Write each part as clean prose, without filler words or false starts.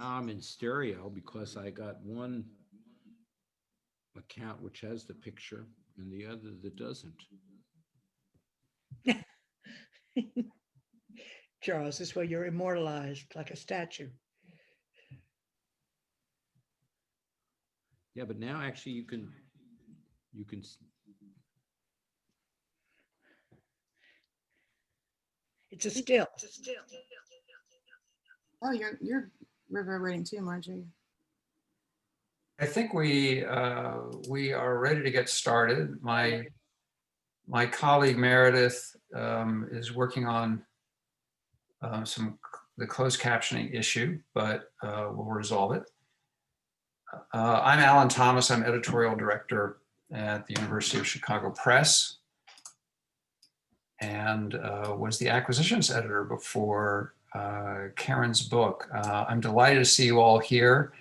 I'm in stereo because I got one account which has the picture and the other that doesn't. Charles, this way you're immortalized like a statue. Yeah, but now actually you can. It's a still. Oh, you're reverberating too, Marjorie. I think we are ready to get started. My colleague Meredith is working on the closed captioning issue, but we'll resolve it. I'm Alan Thomas. I'm editorial director at the University of Chicago Press, and was the acquisitions editor before Karen's book. I'm delighted to see you all here.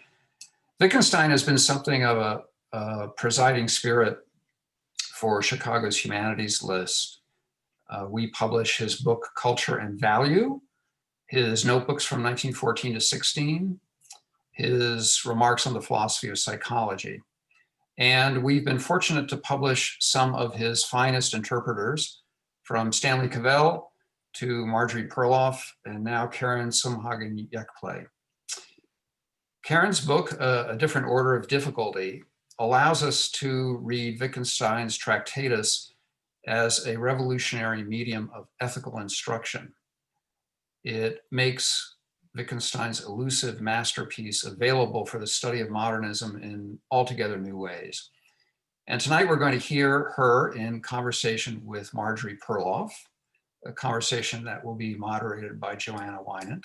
Wittgenstein has been something of a presiding spirit for Chicago's humanities list. We publish his book, Culture and Value, his notebooks from 1914 to 16, his remarks on the philosophy of psychology. And we've been fortunate to publish some of his finest interpreters, from Stanley Cavell to Marjorie Perloff, and now Karen Zumhagen-Yekplé. Karen's book, A Different Order of Difficulty, allows us to read Wittgenstein's Tractatus as a revolutionary medium of ethical instruction. It makes Wittgenstein's elusive masterpiece available for the study of modernism in altogether new ways. And tonight we're going to hear her in conversation with Marjorie Perloff, a conversation that will be moderated by Johanna Winant.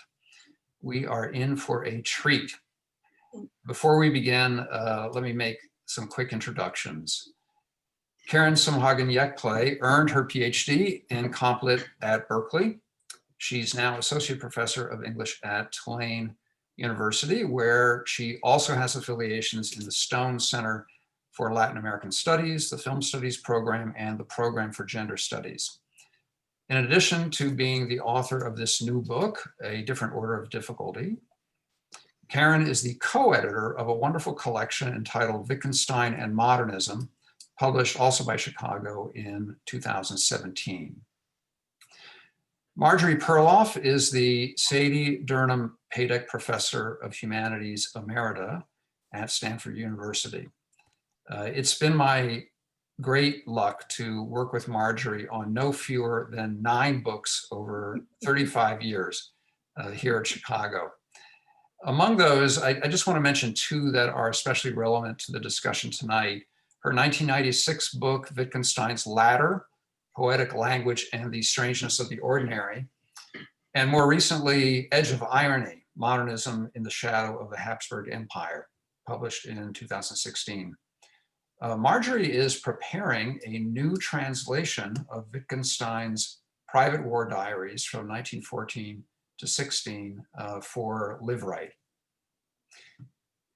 We are in for a treat. Before we begin, let me make some quick introductions. Karen Zumhagen-Yekplé earned her PhD in Comp Lit at Berkeley. She's now Associate Professor of English at Tulane University, where she also has affiliations in the Stone Center for Latin American Studies, the Film Studies program, and the Program for Gender Studies. In addition to being the author of this new book, A Different Order of Difficulty, Karen is the co-editor of a wonderful collection entitled Wittgenstein and Modernism, published also by Chicago in 2017. Marjorie Perloff is the Sadie Durham Poetic Professor of Humanities Emerita at Stanford University. It's been my great luck to work with Marjorie on no fewer than 9 books over 35 years here at Chicago. Among those, I just want to mention 2 that are especially relevant to the discussion tonight. Her 1996 book, Wittgenstein's Ladder, Poetic Language and the Strangeness of the Ordinary, and more recently, Edge of Irony, Modernism in the Shadow of the Habsburg Empire, published in 2016. Marjorie is preparing a new translation of Wittgenstein's Private War Diaries from 1914 to 16 for Liveright.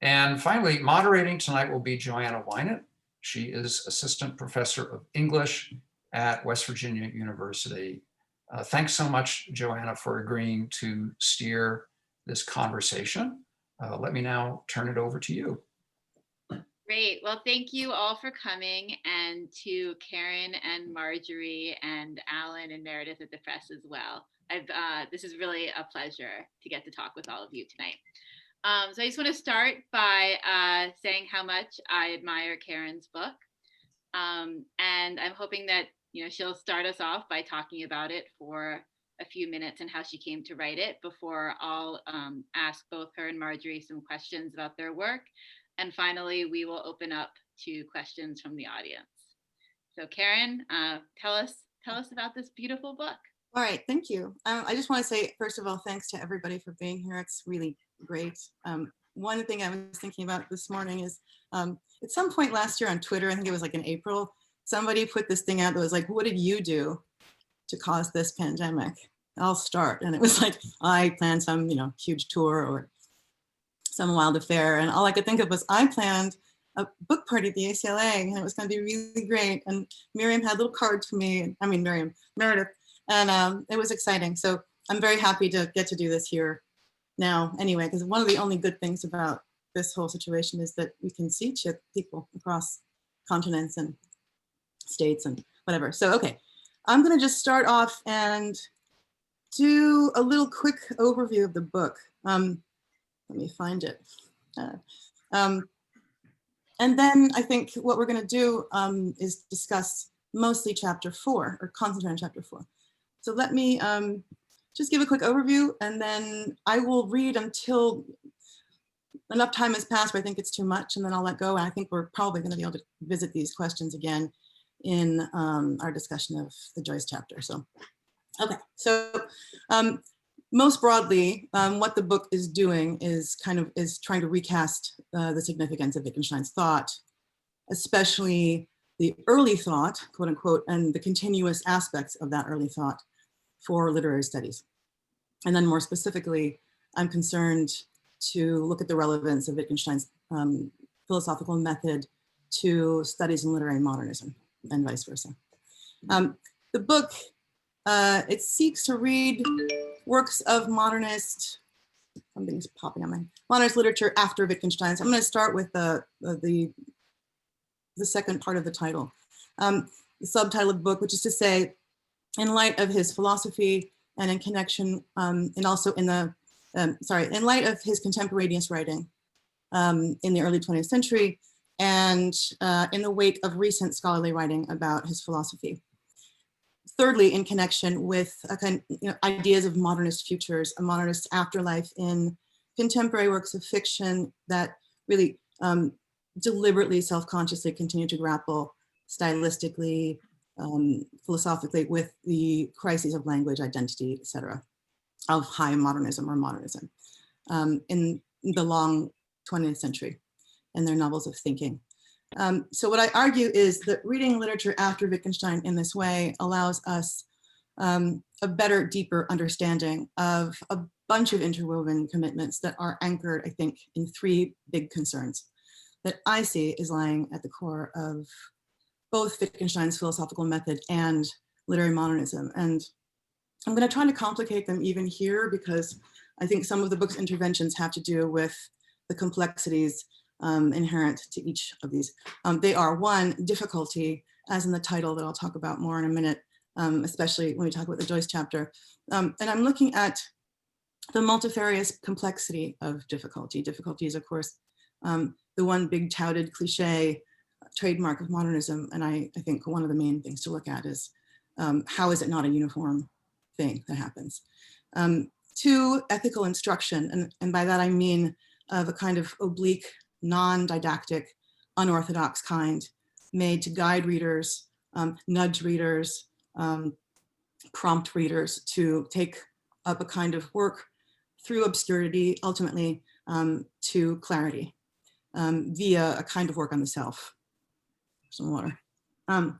And finally, moderating tonight will be Johanna Winant. She is Assistant Professor of English at West Virginia University. Thanks so much, Johanna, for agreeing to steer this conversation. Let me now turn it over to you. Great. Well, thank you all for coming, and to Karen and Marjorie and Alan and Meredith at the press as well. This is really a pleasure to get to talk with all of you tonight. So I just want to start by saying how much I admire Karen's book. And I'm hoping that she'll start us off by talking about it for a few minutes and how she came to write it before I'll ask both her and Marjorie some questions about their work. And finally, we will open up to questions from the audience. So Karen, tell us about this beautiful book. All right, thank you. I just want to say, first of all, thanks to everybody for being here. It's really great. One thing I was thinking about this morning is at some point last year on Twitter, I think it was like in April, somebody put this thing out that was like, what did you do to cause this pandemic? I'll start. And it was like, I planned some, huge tour or some wild affair. And all I could think of was I planned a book party at the ACLA, and it was going to be really great. And Miriam had little cards for me. Meredith. And it was exciting. So I'm very happy to get to do this here now anyway, because one of the only good things about this whole situation is that we can see people across continents and states and whatever. So, okay, I'm gonna just start off and do a little quick overview of the book. Let me find it. And then I think what we're gonna do is discuss mostly chapter 4, or concentrate on chapter 4. So let me just give a quick overview, and then I will read until enough time has passed where I think it's too much, and then I'll let go. And I think we're probably gonna be able to visit these questions again in our discussion of the Joyce chapter. So, okay, so most broadly, what the book is doing is trying to recast the significance of Wittgenstein's thought, especially the early thought, quote unquote, and the continuous aspects of that early thought for literary studies. And then more specifically, I'm concerned to look at the relevance of Wittgenstein's philosophical method to studies in literary modernism and vice versa. The book, it seeks to read works of modernist, something's popping on my, modernist literature after Wittgenstein. So I'm gonna start with the second part of the title. The subtitle of the book, which is to say, in light of his philosophy and in connection, and also in the, in light of his contemporaneous writing in the early 20th century, and in the wake of recent scholarly writing about his philosophy. Thirdly, in connection with ideas of modernist futures, a modernist afterlife in contemporary works of fiction that really deliberately, self-consciously continue to grapple stylistically, philosophically with the crises of language, identity, etc., of high modernism or modernism in the long 20th century and their novels of thinking. So what I argue is that reading literature after Wittgenstein in this way allows us a better, deeper understanding of a bunch of interwoven commitments that are anchored, I think, in 3 big concerns that I see is lying at the core of both Wittgenstein's philosophical method and literary modernism. And I'm going to try to complicate them even here because I think some of the book's interventions have to do with the complexities inherent to each of these. They are, 1, difficulty, as in the title that I'll talk about more in a minute, especially when we talk about the Joyce chapter. And I'm looking at the multifarious complexity of difficulty. Difficulty is, of course, the one big touted cliche trademark of modernism. And I think one of the main things to look at is how is it not a uniform thing that happens? 2, ethical instruction. And by that I mean of a kind of oblique, non-didactic, unorthodox kind, made to guide readers, nudge readers, prompt readers to take up a kind of work through obscurity, ultimately to clarity, via a kind of work on the self. Some water. And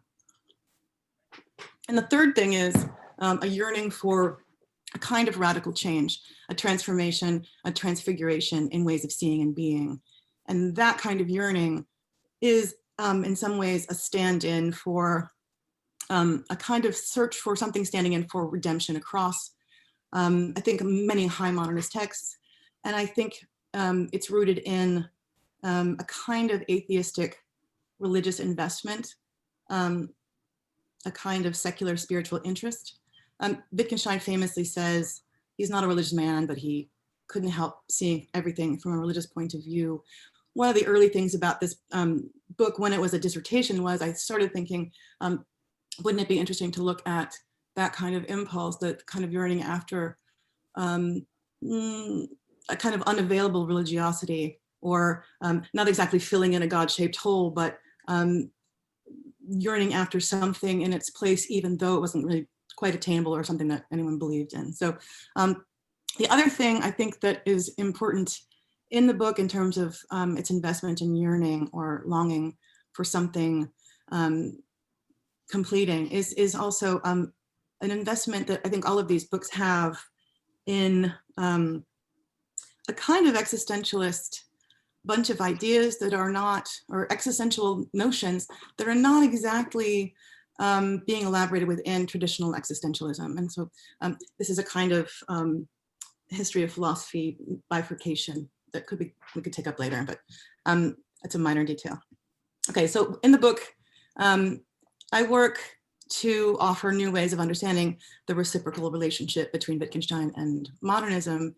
the third thing is a yearning for a kind of radical change, a transformation, a transfiguration in ways of seeing and being. And that kind of yearning is in some ways a stand-in for a kind of search for something standing in for redemption across, I think, many high modernist texts. And I think it's rooted in a kind of atheistic religious investment, a kind of secular spiritual interest. Wittgenstein famously says he's not a religious man, but he couldn't help seeing everything from a religious point of view. One of the early things about this book, when it was a dissertation, was I started thinking, wouldn't it be interesting to look at that kind of impulse, that kind of yearning after a kind of unavailable religiosity, or not exactly filling in a God-shaped hole, but yearning after something in its place, even though it wasn't really quite attainable or something that anyone believed in. So the other thing I think that is important in the book in terms of its investment in yearning or longing for something completing is also an investment that I think all of these books have in a kind of existentialist bunch of ideas that are not, or existential notions that are not exactly being elaborated within traditional existentialism. And so this is a kind of history of philosophy bifurcation that we could take up later, but that's a minor detail. Okay, so in the book, I work to offer new ways of understanding the reciprocal relationship between Wittgenstein and modernism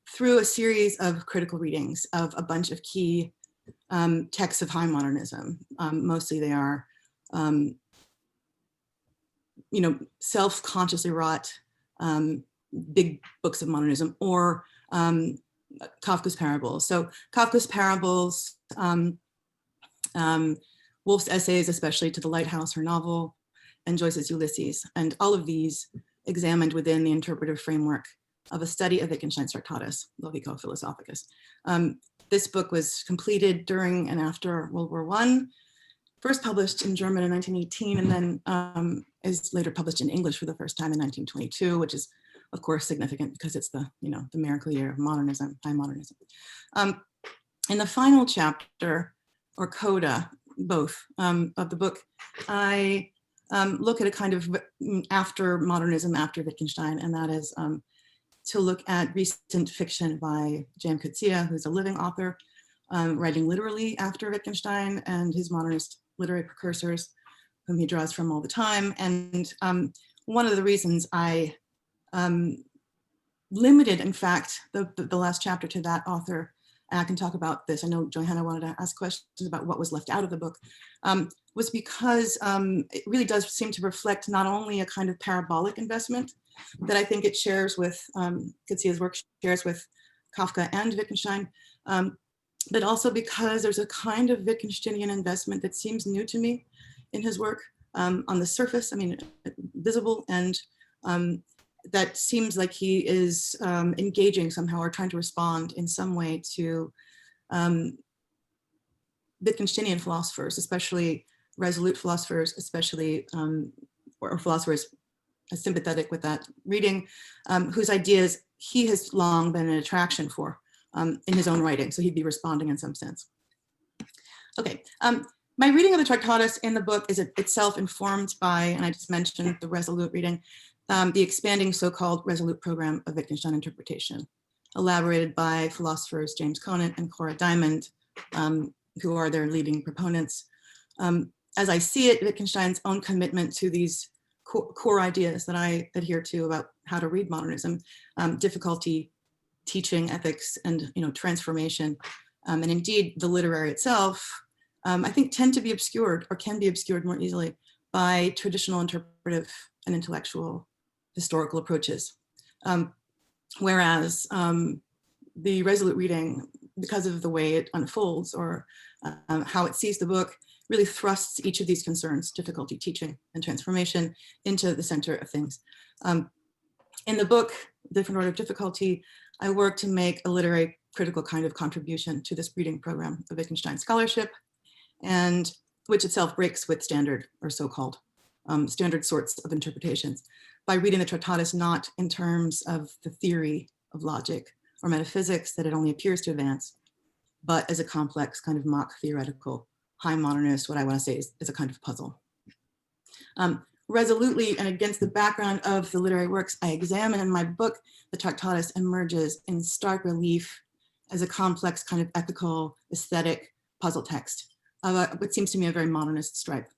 through a series of critical readings of a bunch of key texts of high modernism. Mostly they are, self-consciously wrought big books of modernism, or Kafka's parables. So Kafka's parables, Woolf's essays, especially To the Lighthouse, her novel, and Joyce's Ulysses. And all of these examined within the interpretive framework of a study of Wittgenstein's Tractatus, Logica Philosophicus. This book was completed during and after World War I, first published in German in 1918, and then is later published in English for the first time in 1922, which is, of course, significant because it's the miracle year of modernism, high modernism. In the final chapter, or coda, both, of the book, I look at a kind of after modernism, after Wittgenstein, and that is to look at recent fiction by J.M. Coetzee, who's a living author, writing literally after Wittgenstein and his modernist literary precursors, whom he draws from all the time. And one of the reasons I limited, in fact, the last chapter to that author, and I can talk about this, I know Johanna wanted to ask questions about what was left out of the book, was because it really does seem to reflect not only a kind of parabolic investment that I think it shares with, Coetzee's work shares with Kafka and Wittgenstein, but also because there's a kind of Wittgensteinian investment that seems new to me in his work on the surface, visible, and that seems like he is engaging somehow or trying to respond in some way to Wittgensteinian philosophers, especially resolute philosophers, especially, or philosophers sympathetic with that reading, whose ideas he has long been an attraction for in his own writing. So he'd be responding in some sense. Okay, my reading of the Tractatus in the book is itself informed by, and I just mentioned the resolute reading, the expanding so-called resolute program of Wittgenstein interpretation, elaborated by philosophers James Conant and Cora Diamond, who are their leading proponents. As I see it, Wittgenstein's own commitment to these core ideas that I adhere to about how to read modernism, difficulty, teaching, ethics, and transformation, and indeed the literary itself, I think tend to be obscured, or can be obscured more easily, by traditional interpretive and intellectual historical approaches. Whereas the resolute reading, because of the way it unfolds or how it sees the book, really thrusts each of these concerns, difficulty, teaching, and transformation, into the center of things. In the book, Different Order of Difficulty, I work to make a literary critical kind of contribution to this reading program of Wittgenstein scholarship, and which itself breaks with standard, or so-called standard sorts of interpretations, by reading the Tractatus not in terms of the theory of logic or metaphysics that it only appears to advance, but as a complex kind of mock theoretical, high modernist, what I want to say is a kind of puzzle. Resolutely, and against the background of the literary works I examine in my book, the Tractatus emerges in stark relief as a complex kind of ethical, aesthetic puzzle text of what seems to me a very modernist stripe.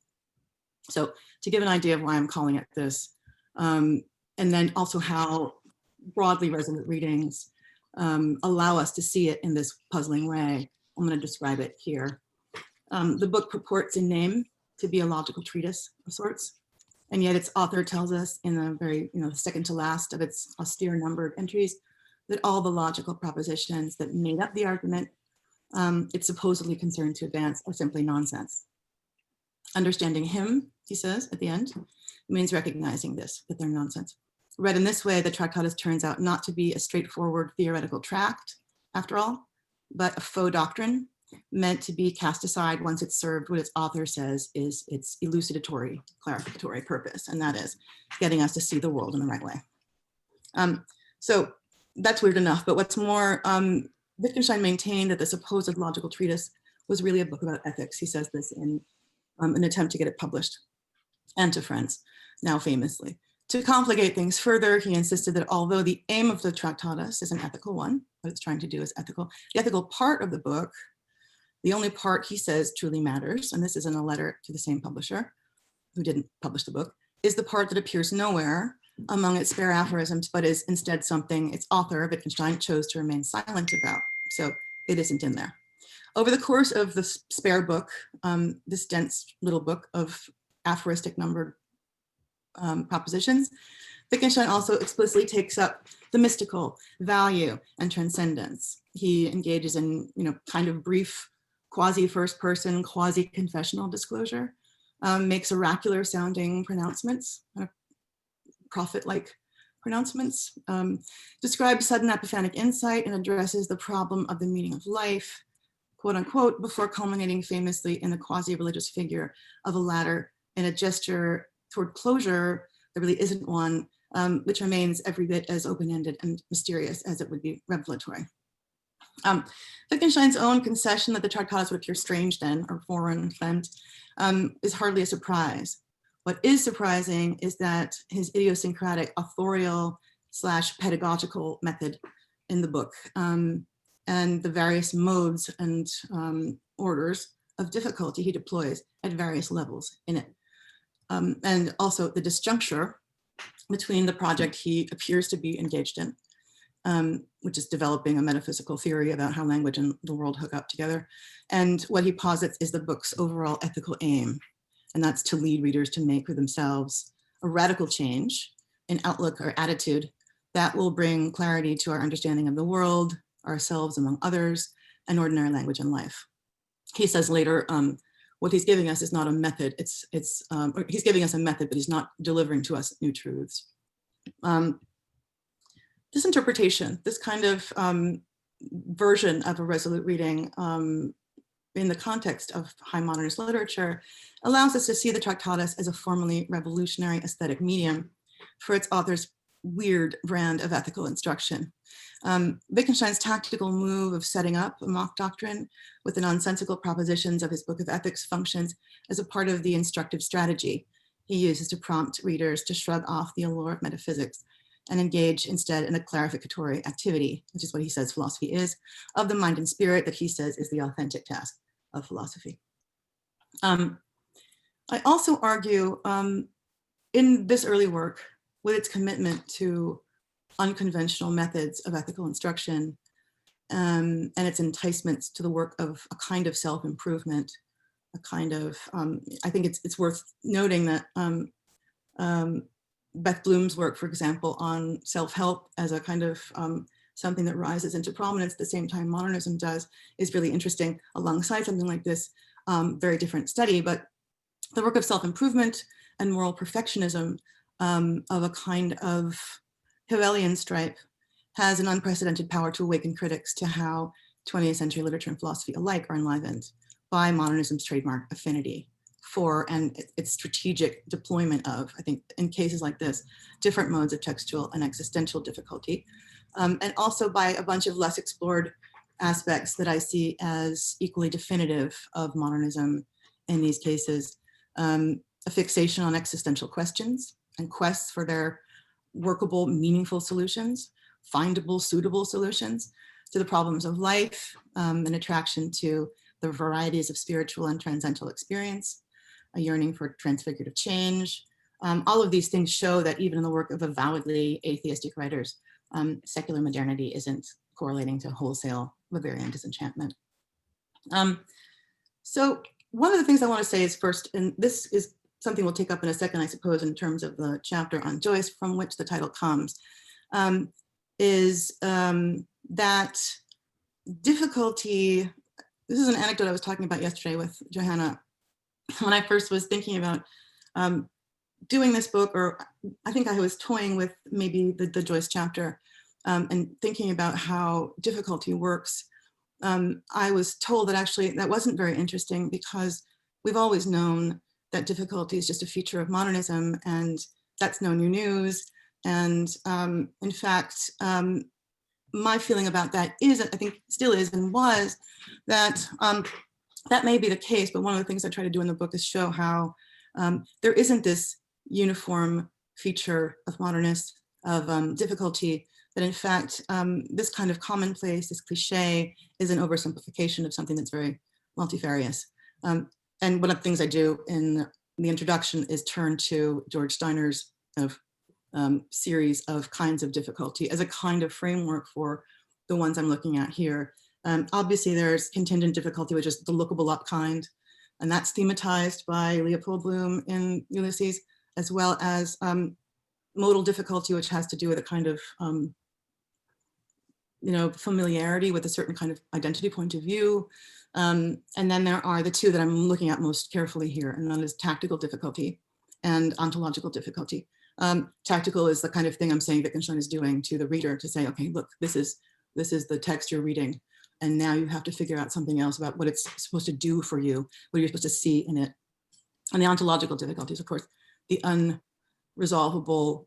So to give an idea of why I'm calling it this, and then also how broadly resolute readings allow us to see it in this puzzling way, I'm going to describe it here. The book purports in name to be a logical treatise of sorts, and yet its author tells us in the very, second to last of its austere numbered entries, that all the logical propositions that made up the argument it's supposedly concerned to advance are simply nonsense. Understanding him, he says at the end, means recognizing this, that they're nonsense. Read in this way, the Tractatus turns out not to be a straightforward theoretical tract, after all, but a faux doctrine meant to be cast aside once it's served what its author says is its elucidatory, clarificatory purpose, and that is getting us to see the world in the right way. So that's weird enough, but what's more, Wittgenstein maintained that the supposed logical treatise was really a book about ethics. He says this in an attempt to get it published, and to friends, now famously, To complicate things further, he insisted that although the aim of the Tractatus is an ethical one, what it's trying to do is ethical, the ethical part of the book, the only part he says truly matters, and this is in a letter to the same publisher who didn't publish the book, is the part that appears nowhere among its spare aphorisms, but is instead something its author, Wittgenstein, chose to remain silent about. So it isn't in there. Over the course of the spare book, this dense little book of aphoristic numbered propositions, Wittgenstein also explicitly takes up the mystical, value, and transcendence. He engages in, kind of brief quasi-first person, quasi-confessional disclosure, makes oracular sounding pronouncements, prophet-like pronouncements, describes sudden epiphanic insight and addresses the problem of the meaning of life, quote unquote, before culminating famously in the quasi-religious figure of a ladder in a gesture toward closure there really isn't one, which remains every bit as open-ended and mysterious as it would be revelatory. Wittgenstein's own concession that the Tractatus would appear strange then, or foreign, is hardly a surprise. What is surprising is that his idiosyncratic authorial / pedagogical method in the book and the various modes and orders of difficulty he deploys at various levels in it. And also the disjuncture between the project he appears to be engaged in, which is developing a metaphysical theory about how language and the world hook up together, and what he posits is the book's overall ethical aim, and that's to lead readers to make for themselves a radical change in outlook or attitude that will bring clarity to our understanding of the world, ourselves among others, and ordinary language and life. He says later, what he's giving us is not a method, he's giving us a method, but he's not delivering to us new truths. This interpretation, this kind of version of a resolute reading in the context of high modernist literature allows us to see the Tractatus as a formally revolutionary aesthetic medium for its author's weird brand of ethical instruction. Wittgenstein's tactical move of setting up a mock doctrine with the nonsensical propositions of his book of ethics functions as a part of the instructive strategy he uses to prompt readers to shrug off the allure of metaphysics and engage instead in a clarificatory activity, which is what he says philosophy is, of the mind and spirit that he says is the authentic task of philosophy. I also argue in this early work, with its commitment to unconventional methods of ethical instruction and its enticements to the work of a kind of self-improvement, a kind of, I think it's worth noting that Beth Bloom's work, for example, on self-help as a kind of something that rises into prominence at the same time modernism does, is really interesting alongside something like this, very different study, but the work of self-improvement and moral perfectionism of a kind of Hegelian stripe has an unprecedented power to awaken critics to how 20th century literature and philosophy alike are enlivened by modernism's trademark affinity for and its strategic deployment of, I think in cases like this, different modes of textual and existential difficulty, and also by a bunch of less explored aspects that I see as equally definitive of modernism in these cases, a fixation on existential questions and quests for their workable, meaningful solutions, findable, suitable solutions to the problems of life, an attraction to the varieties of spiritual and transcendental experience, a yearning for transfigurative change. All of these things show that even in the work of avowedly atheistic writers, secular modernity isn't correlating to wholesale Weberian disenchantment. So one of the things I want to say is first, and this is something we'll take up in a second, I suppose, in terms of the chapter on Joyce, from which the title comes, is that difficulty. This is an anecdote I was talking about yesterday with Johanna. When I first was thinking about doing this book, or I think I was toying with maybe the Joyce chapter and thinking about how difficulty works, I was told that actually that wasn't very interesting because we've always known that difficulty is just a feature of modernism and that's no new news. And in fact, my feeling about that is, I think still is and was, that that may be the case, but one of the things I try to do in the book is show how there isn't this uniform feature of modernists, of difficulty, that in fact, this kind of commonplace, this cliche, is an oversimplification of something that's very multifarious. And one of the things I do in the introduction is turn to George Steiner's series of kinds of difficulty as a kind of framework for the ones I'm looking at here. Obviously, there's contingent difficulty, which is the lookable up kind, and that's thematized by Leopold Bloom in Ulysses, as well as modal difficulty, which has to do with a kind of familiarity with a certain kind of identity point of view. And then there are the two that I'm looking at most carefully here, and that is tactical difficulty and ontological difficulty. Tactical is the kind of thing I'm saying Wittgenstein is doing to the reader, to say, okay, look, this is the text you're reading, and now you have to figure out something else about what it's supposed to do for you, what you're supposed to see in it. And the ontological difficulties, of course, the unresolvable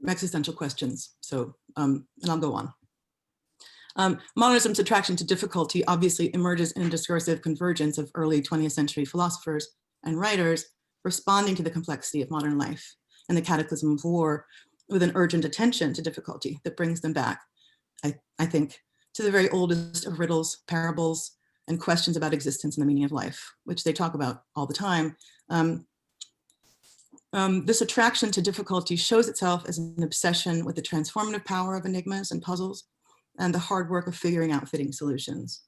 existential questions. So, and I'll go on. Modernism's attraction to difficulty obviously emerges in a discursive convergence of early 20th century philosophers and writers responding to the complexity of modern life and the cataclysm of war with an urgent attention to difficulty that brings them back, I think, to the very oldest of riddles, parables, and questions about existence and the meaning of life, which they talk about all the time. This attraction to difficulty shows itself as an obsession with the transformative power of enigmas and puzzles and the hard work of figuring out fitting solutions.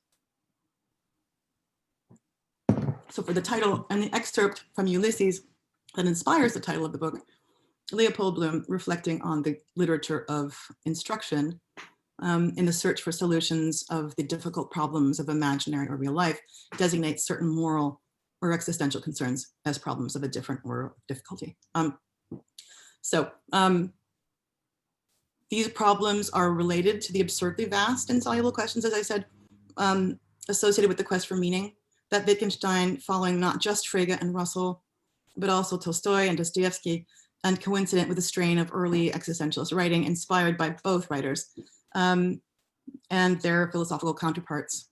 So for the title and the excerpt from Ulysses that inspires the title of the book, Leopold Bloom, reflecting on the literature of instruction in the search for solutions of the difficult problems of imaginary or real life, designates certain moral or existential concerns as problems of a different order of difficulty. These problems are related to the absurdly vast and soluble questions, as I said, associated with the quest for meaning, that Wittgenstein, following not just Frege and Russell, but also Tolstoy and Dostoevsky, and coincident with a strain of early existentialist writing inspired by both writers and their philosophical counterparts.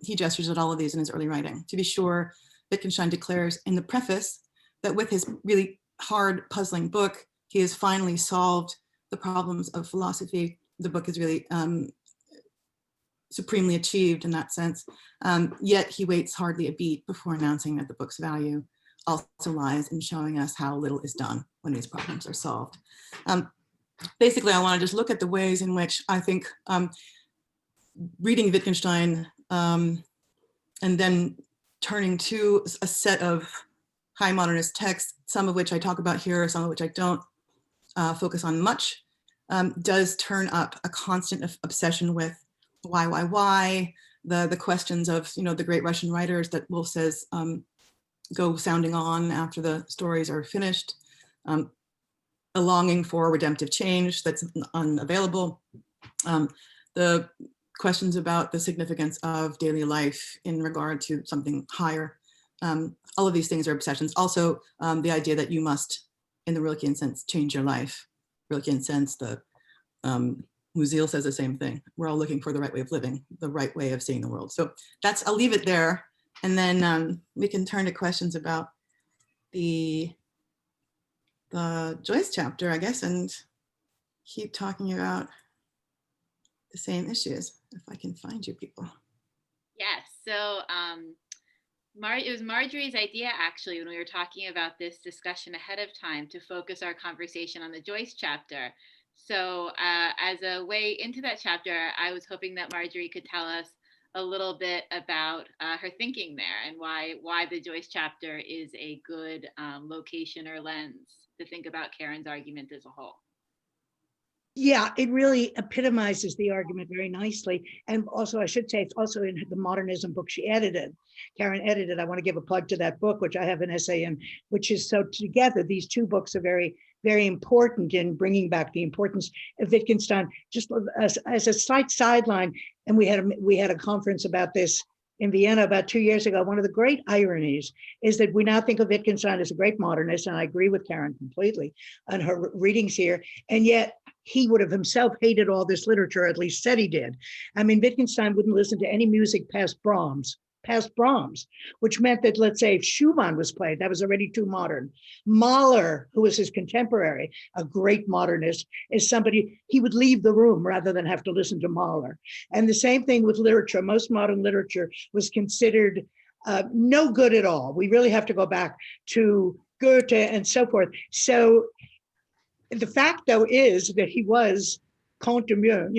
He gestures at all of these in his early writing. To be sure, Wittgenstein declares in the preface that with his really hard, puzzling book, he has finally solved the problems of philosophy. The book is really supremely achieved in that sense. Yet he waits hardly a beat before announcing that the book's value also lies in showing us how little is done when these problems are solved. Basically, I want to just look at the ways in which I think reading Wittgenstein and then turning to a set of high modernist texts, some of which I talk about here, some of which I don't focus on much, does turn up a constant obsession with why, the questions of the great Russian writers that Woolf says go sounding on after the stories are finished, a longing for redemptive change that's unavailable, the questions about the significance of daily life in regard to something higher. All of these things are obsessions. Also, the idea that you must, in the Rilkean sense, change your life. Rilkean sense, the Musil says the same thing. We're all looking for the right way of living, the right way of seeing the world. So I'll leave it there. And then we can turn to questions about the Joyce chapter, I guess, and keep talking about the same issues, if I can find you people. Yes, so it was Marjorie's idea, actually, when we were talking about this discussion ahead of time, to focus our conversation on the Joyce chapter. So as a way into that chapter, I was hoping that Marjorie could tell us a little bit about her thinking there and why the Joyce chapter is a good location or lens to think about Karen's argument as a whole. Yeah, it really epitomizes the argument very nicely. And also, I should say, it's also in the modernism book she edited. Karen edited. I want to give a plug to that book, which I have an essay in, which is, so together, these two books are very, very important in bringing back the importance of Wittgenstein. Just as a slight sideline, and we had a conference about this in Vienna about 2 years ago. One of the great ironies is that we now think of Wittgenstein as a great modernist, and I agree with Karen completely on her readings here, and yet he would have himself hated all this literature, at least said he did. I mean, Wittgenstein wouldn't listen to any music past Brahms, past Brahms, which meant that, let's say, if Schumann was played, that was already too modern. Mahler, who was his contemporary, a great modernist, is somebody, he would leave the room rather than have to listen to Mahler. And the same thing with literature. Most modern literature was considered no good at all. We really have to go back to Goethe and so forth. So the fact, though, is that he was Comte de Mieux,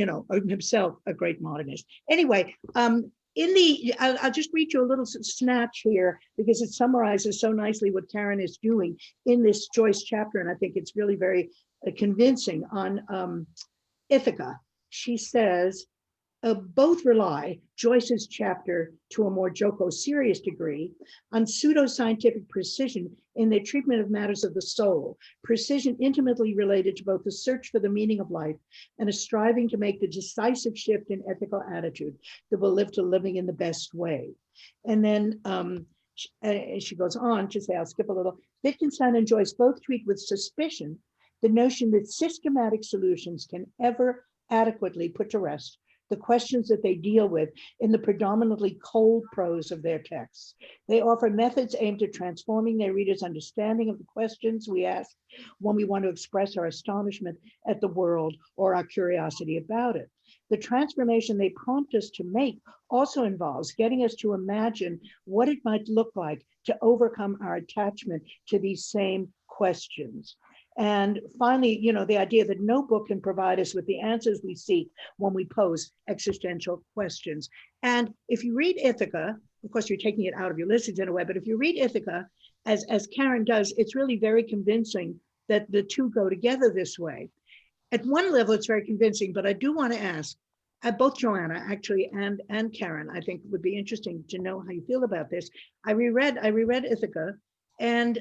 himself a great modernist. Anyway, I'll just read you a little snatch here because it summarizes so nicely what Karen is doing in this Joyce chapter, and I think it's really very convincing on Ithaca. She says, both rely, Joyce's chapter to a more jocose-serious degree, on pseudoscientific precision in their treatment of matters of the soul, precision intimately related to both the search for the meaning of life and a striving to make the decisive shift in ethical attitude that will live to living in the best way. And then she goes on to say, I'll skip a little, Wittgenstein and Joyce both treat with suspicion the notion that systematic solutions can ever adequately put to rest the questions that they deal with in the predominantly cold prose of their texts. They offer methods aimed at transforming their readers' understanding of the questions we ask when we want to express our astonishment at the world or our curiosity about it. The transformation they prompt us to make also involves getting us to imagine what it might look like to overcome our attachment to these same questions. And finally, the idea that no book can provide us with the answers we seek when we pose existential questions. And if you read Ithaca, of course, you're taking it out of your listings in a way, but if you read Ithaca, as Karen does, it's really very convincing that the two go together this way. At one level, it's very convincing, but I do want to ask, both Johanna actually and Karen, I think would be interesting to know how you feel about this. I reread Ithaca, and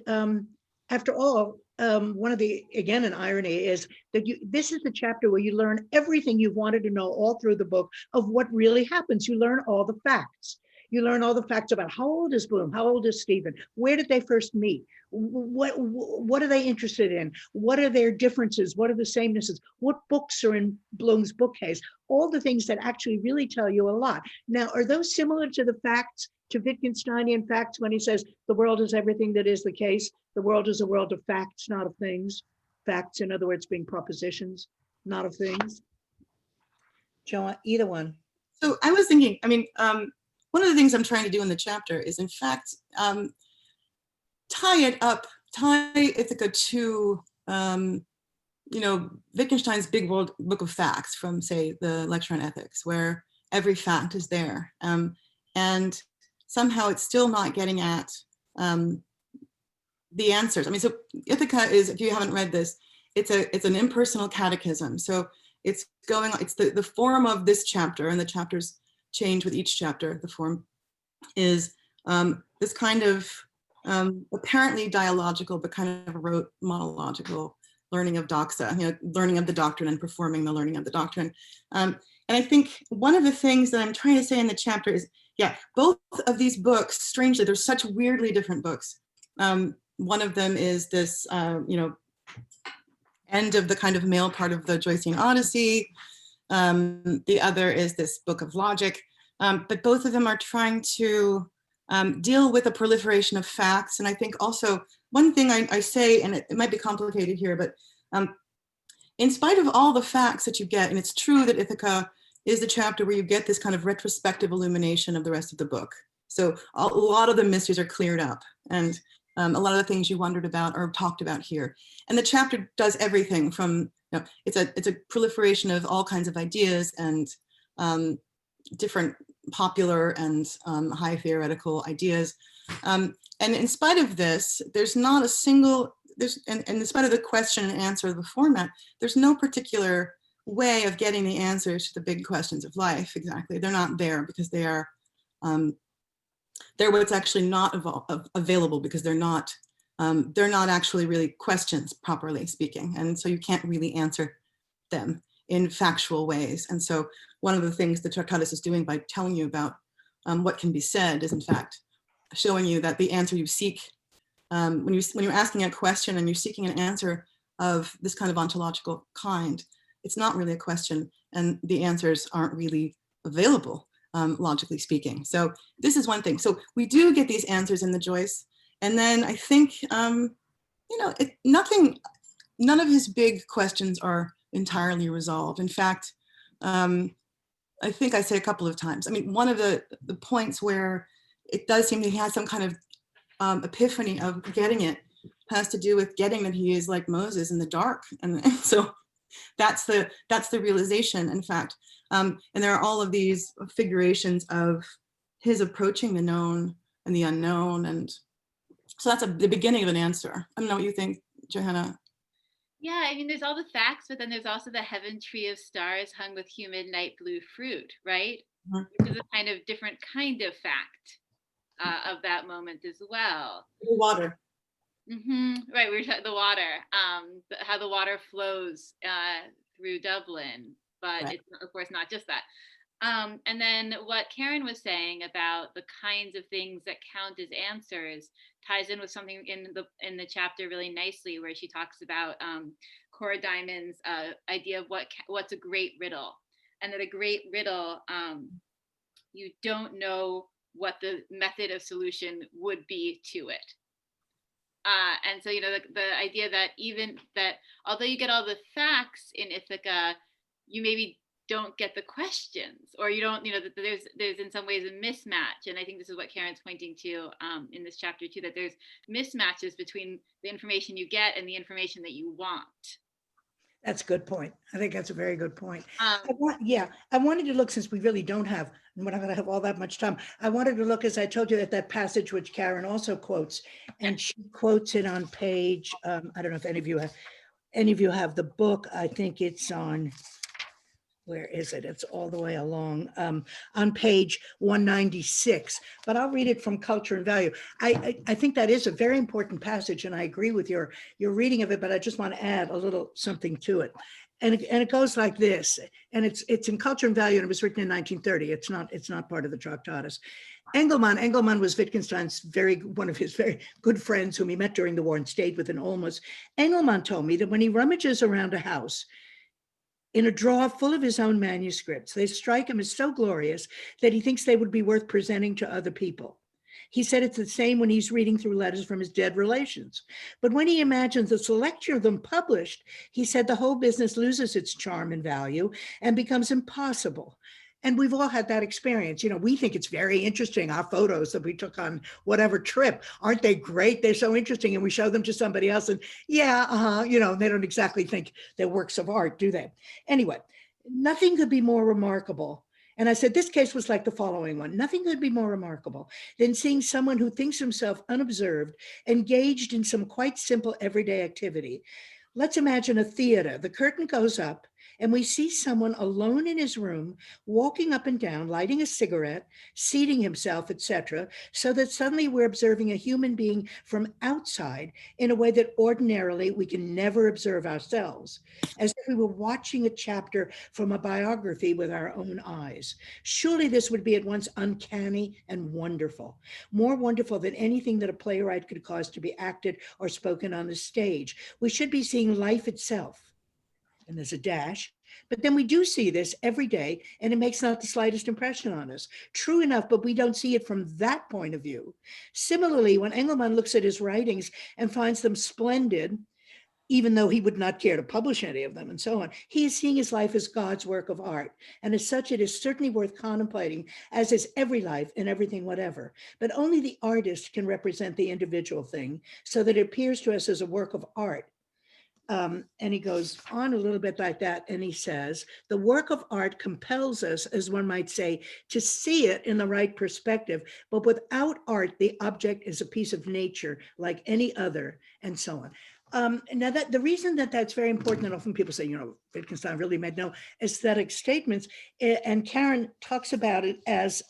after all, one of the, again, an irony is that this is the chapter where you learn everything you've wanted to know all through the book of what really happens. You learn all the facts. You learn all the facts about how old is Bloom, how old is Stephen, where did they first meet, what are they interested in, what are their differences, what are the samenesses, what books are in Bloom's bookcase, all the things that actually really tell you a lot. Now, are those similar to the facts, to Wittgensteinian facts, when he says the world is everything that is the case? The world is a world of facts, not of things. Facts, in other words, being propositions, not of things. Joanne, either one. So I was thinking, one of the things I'm trying to do in the chapter is, in fact, tie Ithaca to, Wittgenstein's big world book of facts from, say, the Lecture on Ethics, where every fact is there. And somehow it's still not getting at the answers. So Ithaca is, if you haven't read this, it's an impersonal catechism. So it's the form of this chapter, and the chapters change with each chapter. The form is this kind of apparently dialogical, but kind of rote monological learning of doxa, learning of the doctrine and performing the learning of the doctrine. And I think one of the things that I'm trying to say in the chapter is, both of these books, strangely, they're such weirdly different books. One of them is this, end of the kind of male part of the Joycean Odyssey. The other is this book of logic. But both of them are trying to deal with a proliferation of facts. And I think also one thing I say, and it might be complicated here, but in spite of all the facts that you get, and it's true that Ithaca is the chapter where you get this kind of retrospective illumination of the rest of the book. So a lot of the mysteries are cleared up, and a lot of the things you wondered about are talked about here. And the chapter does everything from, it's a proliferation of all kinds of ideas and different popular and high theoretical ideas. And in spite of this, there's not a single, and in spite of the question and answer of the format, there's no particular way of getting the answers to the big questions of life. Exactly, they're not there because they're what's actually not available, because they're not actually really questions, properly speaking, and so you can't really answer them in factual ways. And so one of the things the Tractatus is doing by telling you about what can be said is, in fact, showing you that the answer you seek, when you're asking a question and you're seeking an answer of this kind of ontological kind, it's not really a question, and the answers aren't really available. logically speaking. So this is one thing. So we do get these answers in the Joyce. And then I think, none of his big questions are entirely resolved. In fact, I think I say a couple of times, I mean, one of the points where it does seem that he has some kind of epiphany of getting it has to do with getting that he is like Moses in the dark. And so that's the realization, in fact. And there are all of these figurations of his approaching the known and the unknown. And so that's the beginning of an answer. I don't know what you think, Johanna. Yeah, I mean, there's all the facts, but then there's also the heaven tree of stars hung with humid night blue fruit, right? Mhm. Which is a kind of different kind of fact of that moment as well. The water. Right, we were talking the water, how the water flows through Dublin, but Right. it's of course not just that. And then what Karen was saying about the kinds of things that count as answers ties in with something in the chapter really nicely, where she talks about Cora Diamond's idea of what's a great riddle, and that a great riddle, you don't know what the method of solution would be to it. And so, the idea that even that, although you get all the facts in Ithaca, you maybe don't get the questions, or you don't, that there's in some ways a mismatch. And I think this is what Karen's pointing to in this chapter too, that there's mismatches between the information you get and the information that you want. That's a good point. I think that's a very good point. Um, I wanted to look, since we really don't have, and we're not going to have all that much time. I wanted to look, as I told you, at that passage which Karen also quotes, and she quotes it on page. I don't know if any of you have the book. I think it's on. Where is it? It's all the way along on page 196, but I'll read it from Culture and Value. I think that is a very important passage, and I agree with your reading of it, but I just want to add a little something to it. And it goes like this, and it's in Culture and Value, and it was written in 1930. It's not part of the Tractatus. Engelmann was Wittgenstein's one of his very good friends whom he met during the war and stayed with in Olmos. Engelmann told me that when he rummages around a house, in a drawer full of his own manuscripts, they strike him as so glorious that he thinks they would be worth presenting to other people. He said it's the same when he's reading through letters from his dead relations. But when he imagines a selection of them published, he said the whole business loses its charm and value and becomes impossible. And we've all had that experience. We think it's very interesting, our photos that we took on whatever trip. Aren't they great? They're so interesting. And we show them to somebody else and they don't exactly think they're works of art, do they? Anyway, nothing could be more remarkable. And I said, this case was like the following one. Nothing could be more remarkable than seeing someone who thinks himself unobserved, engaged in some quite simple everyday activity. Let's imagine a theater. The curtain goes up and we see someone alone in his room, walking up and down, lighting a cigarette, seating himself, etc., so that suddenly we're observing a human being from outside in a way that ordinarily we can never observe ourselves, as if we were watching a chapter from a biography with our own eyes. Surely this would be at once uncanny and wonderful, more wonderful than anything that a playwright could cause to be acted or spoken on the stage. We should be seeing life itself. And there's a dash, but then we do see this every day, and it makes not the slightest impression on us. True enough, but we don't see it from that point of view. Similarly, when Engelmann looks at his writings and finds them splendid, even though he would not care to publish any of them and so on, he is seeing his life as God's work of art. And as such, it is certainly worth contemplating, as is every life and everything whatever. But only the artist can represent the individual thing so that it appears to us as a work of art. And he goes on a little bit like that, and he says, the work of art compels us, as one might say, to see it in the right perspective, but without art, the object is a piece of nature like any other, and so on. Now, that the reason that that's very important, and often people say, Wittgenstein really made no aesthetic statements, and Karen talks about it as,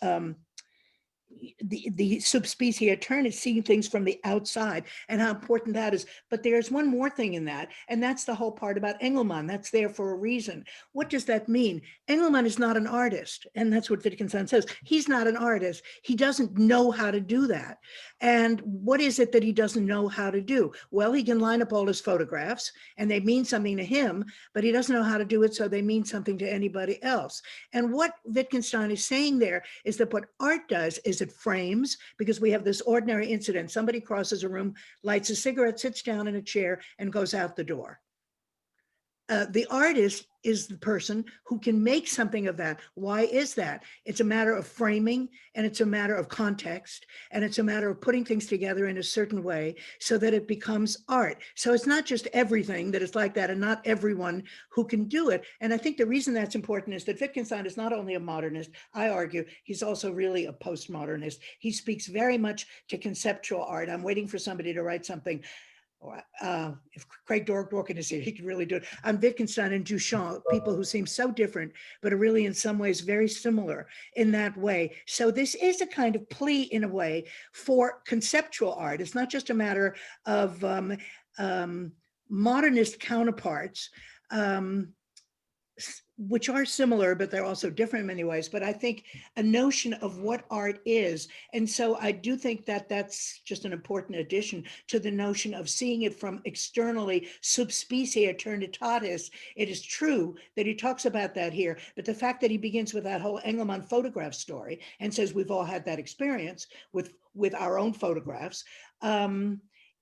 the subspecie aeterna, seeing things from the outside and how important that is. But there's one more thing in that, and that's the whole part about Engelmann. That's there for a reason. What does that mean? Engelmann is not an artist, and that's what Wittgenstein says. He's not an artist. He doesn't know how to do that. And what is it that he doesn't know how to do? Well, he can line up all his photographs and they mean something to him, but he doesn't know how to do it, so they mean something to anybody else. And what Wittgenstein is saying there is that what art does is it frames, because we have this ordinary incident. Somebody crosses a room, lights a cigarette, sits down in a chair, and goes out the door. The artist is the person who can make something of that. Why is that? It's a matter of framing, and it's a matter of context, and it's a matter of putting things together in a certain way so that it becomes art. So it's not just everything that is like that, and not everyone who can do it. And I think the reason that's important is that Wittgenstein is not only a modernist, I argue, he's also really a postmodernist. He speaks very much to conceptual art. I'm waiting for somebody to write something. If Craig Dworkin is here, he could really do it. On Wittgenstein and Duchamp, people who seem so different, but are really in some ways very similar in that way. So this is a kind of plea in a way for conceptual art. It's not just a matter of modernist counterparts, which are similar, but they're also different in many ways. But I think a notion of what art is. And so I do think that that's just an important addition to the notion of seeing it from externally, sub specie aeternitatis. It is true that he talks about that here, but the fact that he begins with that whole Engelmann photograph story and says we've all had that experience with our own photographs,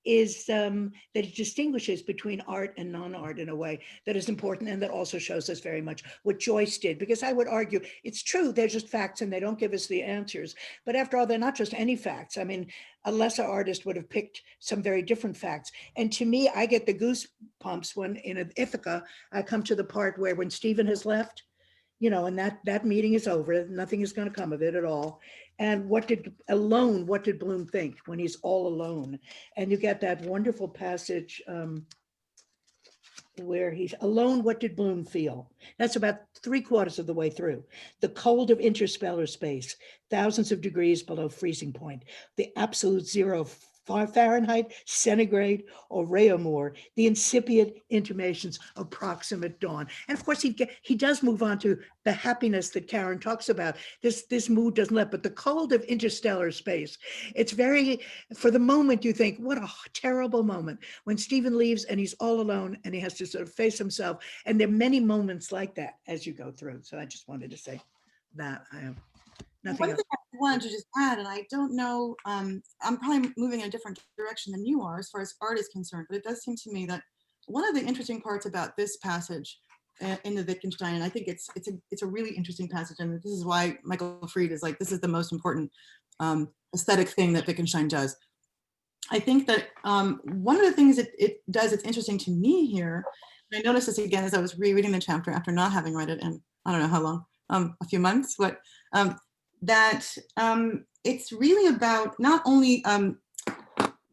is that it distinguishes between art and non-art in a way that is important, and that also shows us very much what Joyce did. Because I would argue it's true, they're just facts and they don't give us the answers. But after all, they're not just any facts. I mean, a lesser artist would have picked some very different facts. And to me, I get the goosebumps when in Ithaca, I come to the part where when Stephen has left, you know, and that meeting is over, nothing is going to come of it at all. And what did Bloom think when he's all alone? And you get that wonderful passage where he's alone. What did Bloom feel? That's about 3/4 of the way through. The cold of interstellar space, thousands of degrees below freezing point, the absolute zero Fahrenheit, centigrade, or Reaumur, the incipient intimations of proximate dawn. And of course, he does move on to the happiness that Karen talks about. This mood doesn't let, but the cold of interstellar space, it's very, for the moment you think, what a terrible moment when Stephen leaves and he's all alone and he has to sort of face himself. And there are many moments like that as you go through. So I just wanted to say that. I have nothing One else. thing I wanted to just add, and I don't know, I'm probably moving in a different direction than you are as far as art is concerned, but it does seem to me that one of the interesting parts about this passage in the Wittgenstein, and I think it's a really interesting passage, and this is why Michael Fried is like, this is the most important aesthetic thing that Wittgenstein does. I think that one of the things that it does, it's interesting to me here, and I noticed this again as I was rereading the chapter after not having read it in, I don't know how long, a few months, but that it's really about not only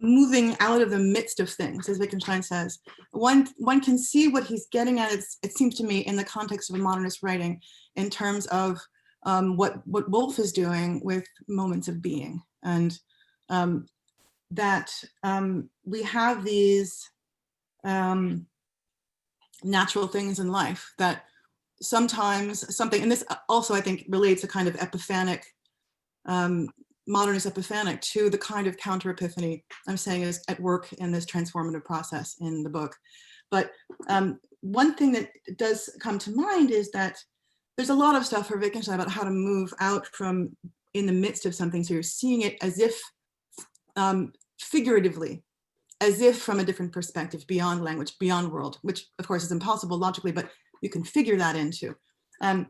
moving out of the midst of things, as Wittgenstein says. One can see what he's getting at, it seems to me, in the context of a modernist writing, in terms of what Woolf is doing with moments of being. And that we have these natural things in life that sometimes something, and this also I think relates a kind of epiphanic, modernist epiphanic to the kind of counter epiphany I'm saying is at work in this transformative process in the book. But one thing that does come to mind is that there's a lot of stuff for Wittgenstein about how to move out from in the midst of something. So you're seeing it as if figuratively, as if from a different perspective, beyond language, beyond world, which of course is impossible logically, but you can figure that into. And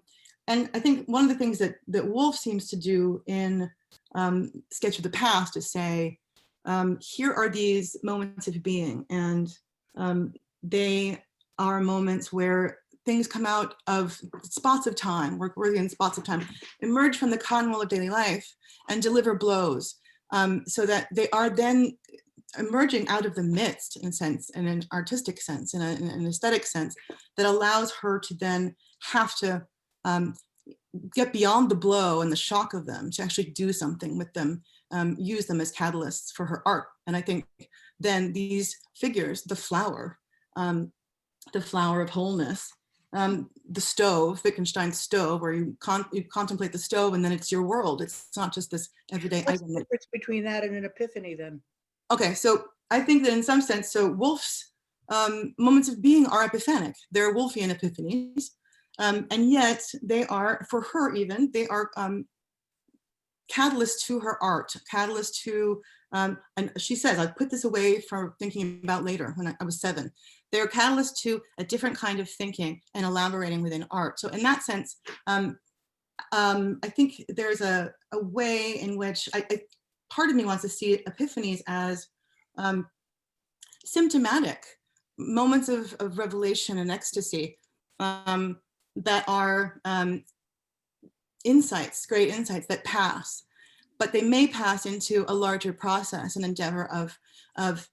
I think one of the things that Woolf seems to do in Sketch of the Past is say, here are these moments of being, and they are moments where things come out of spots of time, we're in spots of time, emerge from the cotton wool of daily life and deliver blows, so that they are then emerging out of the midst, in a sense, in an artistic sense, in an aesthetic sense, that allows her to then have to get beyond the blow and the shock of them, to actually do something with them, use them as catalysts for her art. And I think then these figures, the flower of wholeness, the stove, Wittgenstein's stove, where you contemplate the stove and then it's your world. It's not just this everyday What's item. the difference between that and an epiphany then? Okay, so I think that in some sense, so Woolf's moments of being are epiphanic. They're Woolfian epiphanies. And yet they are, for her even, they are catalyst to her art, catalyst to, and she says, I put this away for thinking about later when I was 7. They're catalyst to a different kind of thinking and elaborating within art. So in that sense, I think there's a way in which part of me wants to see epiphanies as symptomatic moments of revelation and ecstasy that are insights, great insights that pass, but they may pass into a larger process, an endeavor of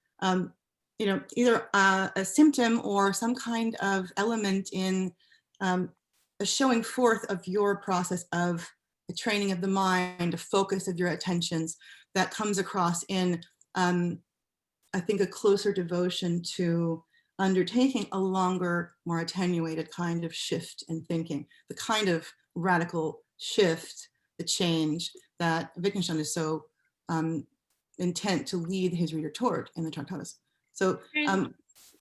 either a symptom or some kind of element in a showing forth of your process of the training of the mind, a focus of your attentions that comes across in, I think, a closer devotion to undertaking a longer, more attenuated kind of shift in thinking, the kind of radical shift, the change that Wittgenstein is so intent to lead his reader toward in the Tractatus. So,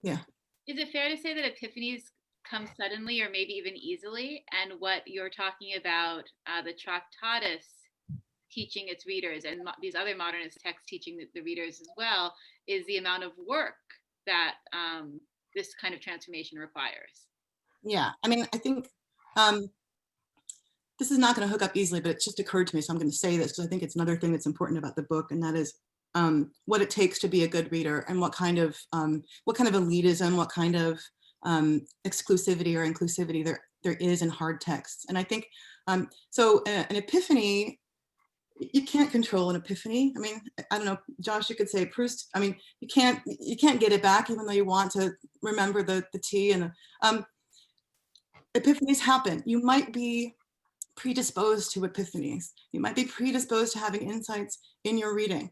yeah. Is it fair to say that epiphanies come suddenly or maybe even easily? And what you're talking about, the Tractatus teaching its readers and these other modernist texts teaching the readers as well, is the amount of work that this kind of transformation requires. Yeah, I mean, I think this is not going to hook up easily, but it just occurred to me, so I'm going to say this because I think it's another thing that's important about the book, and that is what it takes to be a good reader, and what kind of elitism, what kind of exclusivity or inclusivity there is in hard texts. And I think so. An epiphany, you can't control an epiphany. I mean, I don't know, Josh, you could say Proust. I mean, you can't get it back, even though you want to remember the T. And epiphanies happen. You might be predisposed to epiphanies. You might be predisposed to having insights in your reading.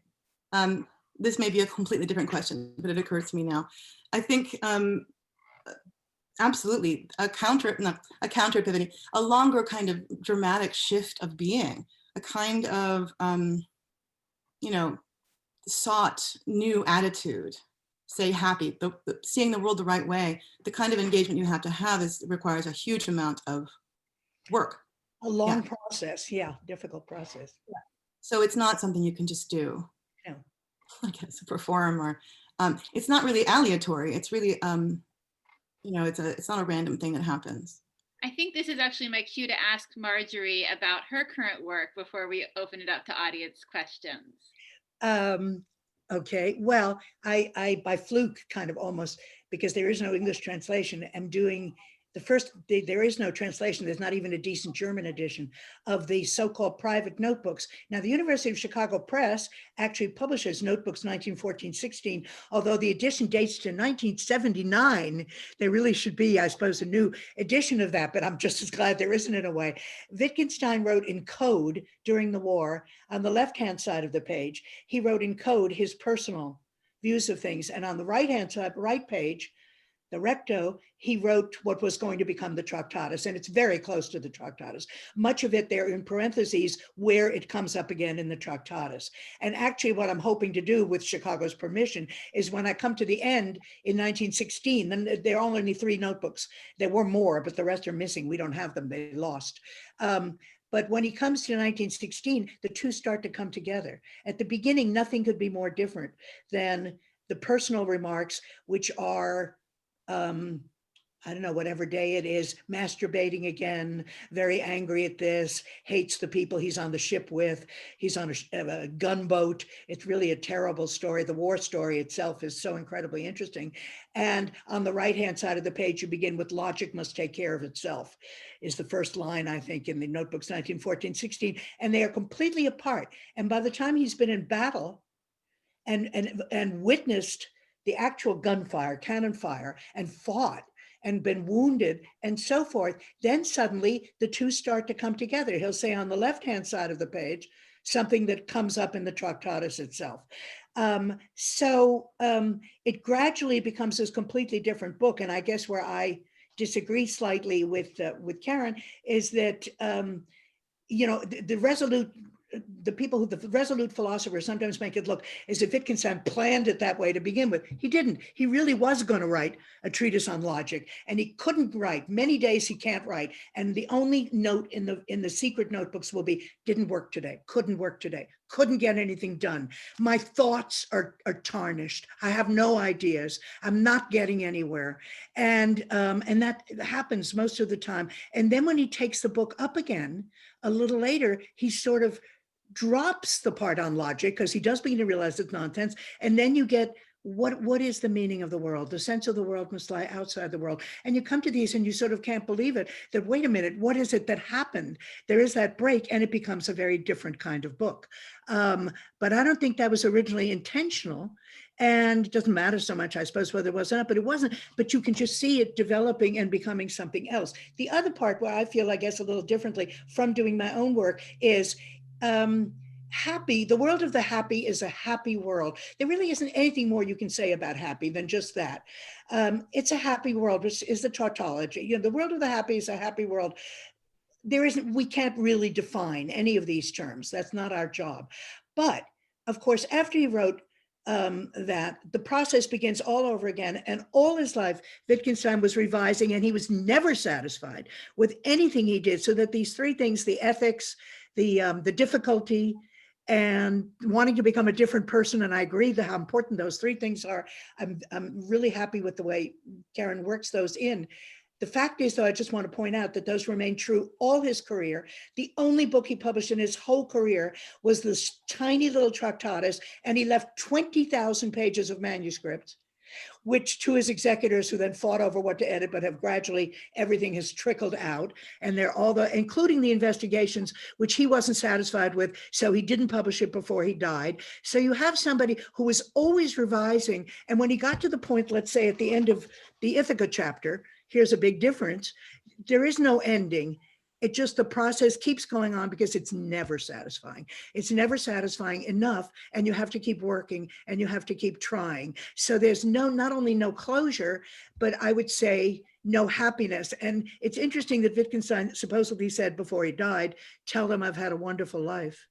This may be a completely different question, but it occurs to me now. I think absolutely a counter epiphany, a longer kind of dramatic shift of being, a kind of sought new attitude, say happy, seeing the world the right way. The kind of engagement you have to have requires a huge amount of work. A long process, difficult process. Yeah. So it's not something you can just do. No. I guess perform, or it's not really aleatory. It's really it's not a random thing that happens. I think this is actually my cue to ask Marjorie about her current work before we open it up to audience questions. Okay, well, I by fluke kind of almost, because there is no English translation, am doing there is no translation. There's not even a decent German edition of the so-called private notebooks. Now, the University of Chicago Press actually publishes notebooks 1914-16, although the edition dates to 1979. There really should be, I suppose, a new edition of that, but I'm just as glad there isn't in a way. Wittgenstein wrote in code during the war. On the left-hand side of the page, he wrote in code his personal views of things. And on the right-hand side, right page, the recto, he wrote what was going to become the Tractatus, and it's very close to the Tractatus. Much of it there in parentheses where it comes up again in the Tractatus. And actually what I'm hoping to do with Chicago's permission is when I come to the end in 1916, then there are only 3 notebooks. There were more, but the rest are missing. We don't have them, they lost. But when he comes to 1916, the two start to come together. At the beginning, nothing could be more different than the personal remarks, which are, I don't know, whatever day it is, masturbating again, very angry at this, hates the people he's on the ship with, he's on a gunboat. It's really a terrible story. The war story itself is so incredibly interesting. And on the right-hand side of the page, you begin with logic must take care of itself, is the first line, I think, in the notebooks 1914-16. And they are completely apart. And by the time he's been in battle and witnessed the actual gunfire, cannon fire, and fought and been wounded and so forth, then suddenly the two start to come together. He'll say on the left-hand side of the page, something that comes up in the Tractatus itself. It gradually becomes this completely different book. And I guess where I disagree slightly with Karen is that, the people the resolute philosophers sometimes make it look as if Wittgenstein planned it that way to begin with. He didn't. He really was going to write a treatise on logic, and he couldn't write. Many days he can't write, and the only note in the secret notebooks will be, didn't work today, couldn't work today, couldn't get anything done. My thoughts are tarnished. I have no ideas. I'm not getting anywhere, and that happens most of the time. And then when he takes the book up again a little later, he sort of drops the part on logic because he does begin to realize it's nonsense. And then you get what is the meaning of the world? The sense of the world must lie outside the world. And you come to these and you sort of can't believe it, that wait a minute, what is it that happened? There is that break, and it becomes a very different kind of book. But I don't think that was originally intentional. And it doesn't matter so much, I suppose, whether it was or not, but it wasn't. But you can just see it developing and becoming something else. The other part where I feel, I guess, a little differently from doing my own work is happy. The world of the happy is a happy world. There really isn't anything more you can say about happy than just that. It's a happy world, which is the tautology. The world of the happy is a happy world. We can't really define any of these terms. That's not our job. But of course, after he wrote that, the process begins all over again, and all his life Wittgenstein was revising, and he was never satisfied with anything he did. So that these three things, the ethics, the difficulty, and wanting to become a different person, and I agree how important those three things are. I'm really happy with the way Karen works those in. The fact is, though, I just want to point out that those remain true all his career. The only book he published in his whole career was this tiny little Tractatus, and he left 20,000 pages of manuscripts, which to his executors, who then fought over what to edit, but have gradually, everything has trickled out. And they're including the investigations, which he wasn't satisfied with, so he didn't publish it before he died. So you have somebody who was always revising. And when he got to the point, let's say at the end of the Ithaca chapter, here's a big difference. There is no ending. It just, the process keeps going on because it's never satisfying. It's never satisfying enough, and you have to keep working and you have to keep trying. So there's not only no closure, but I would say no happiness. And it's interesting that Wittgenstein supposedly said before he died, tell them I've had a wonderful life.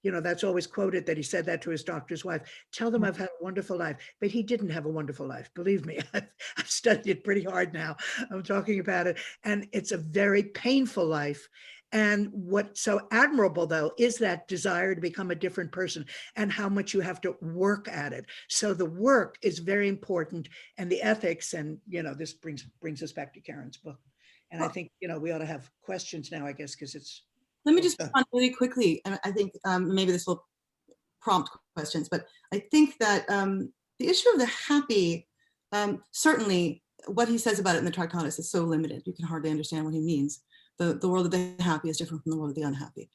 That's always quoted, that he said that to his doctor's wife. Tell them I've had a wonderful life. But he didn't have a wonderful life. Believe me, I've studied it pretty hard now. I'm talking about it. And it's a very painful life. And what's so admirable, though, is that desire to become a different person and how much you have to work at it. So the work is very important, and the ethics, and, this brings us back to Karen's book. And I think, we ought to have questions now, I guess, because it's. Let me just respond really quickly, and I think maybe this will prompt questions, but I think that the issue of the happy, certainly what he says about it in the Tractatus is so limited, you can hardly understand what he means. The world of the happy is different from the world of the unhappy.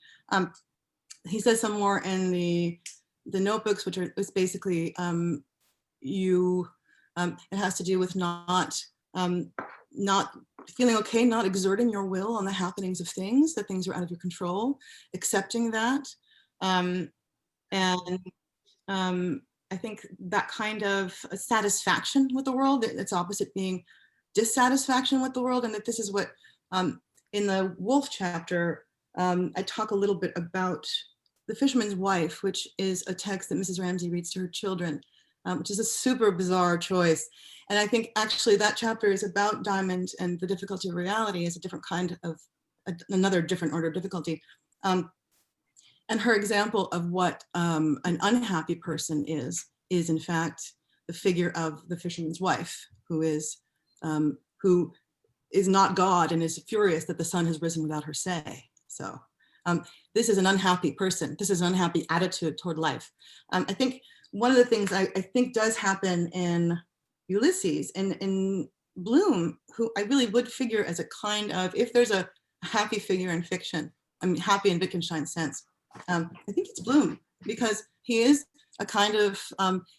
He says some more in the notebooks, which is basically it has to do with not feeling okay, not exerting your will on the happenings of things, that things are out of your control, accepting that. I think that kind of satisfaction with the world, its opposite being dissatisfaction with the world, and that this is what, in the Wolf chapter, I talk a little bit about The Fisherman's Wife, which is a text that Mrs. Ramsey reads to her children, which is a super bizarre choice. And I think actually that chapter is about Diamond, and the difficulty of reality is a different kind of, another different order of difficulty. And her example of what an unhappy person is in fact the figure of the fisherman's wife, who is not God and is furious that the sun has risen without her say. So this is an unhappy person. This is an unhappy attitude toward life. I think one of the things I think does happen in Ulysses and in Bloom, who I really would figure as a kind of, if there's a happy figure in fiction, I mean, happy in Wittgenstein's sense, I think it's Bloom, because he is a kind of,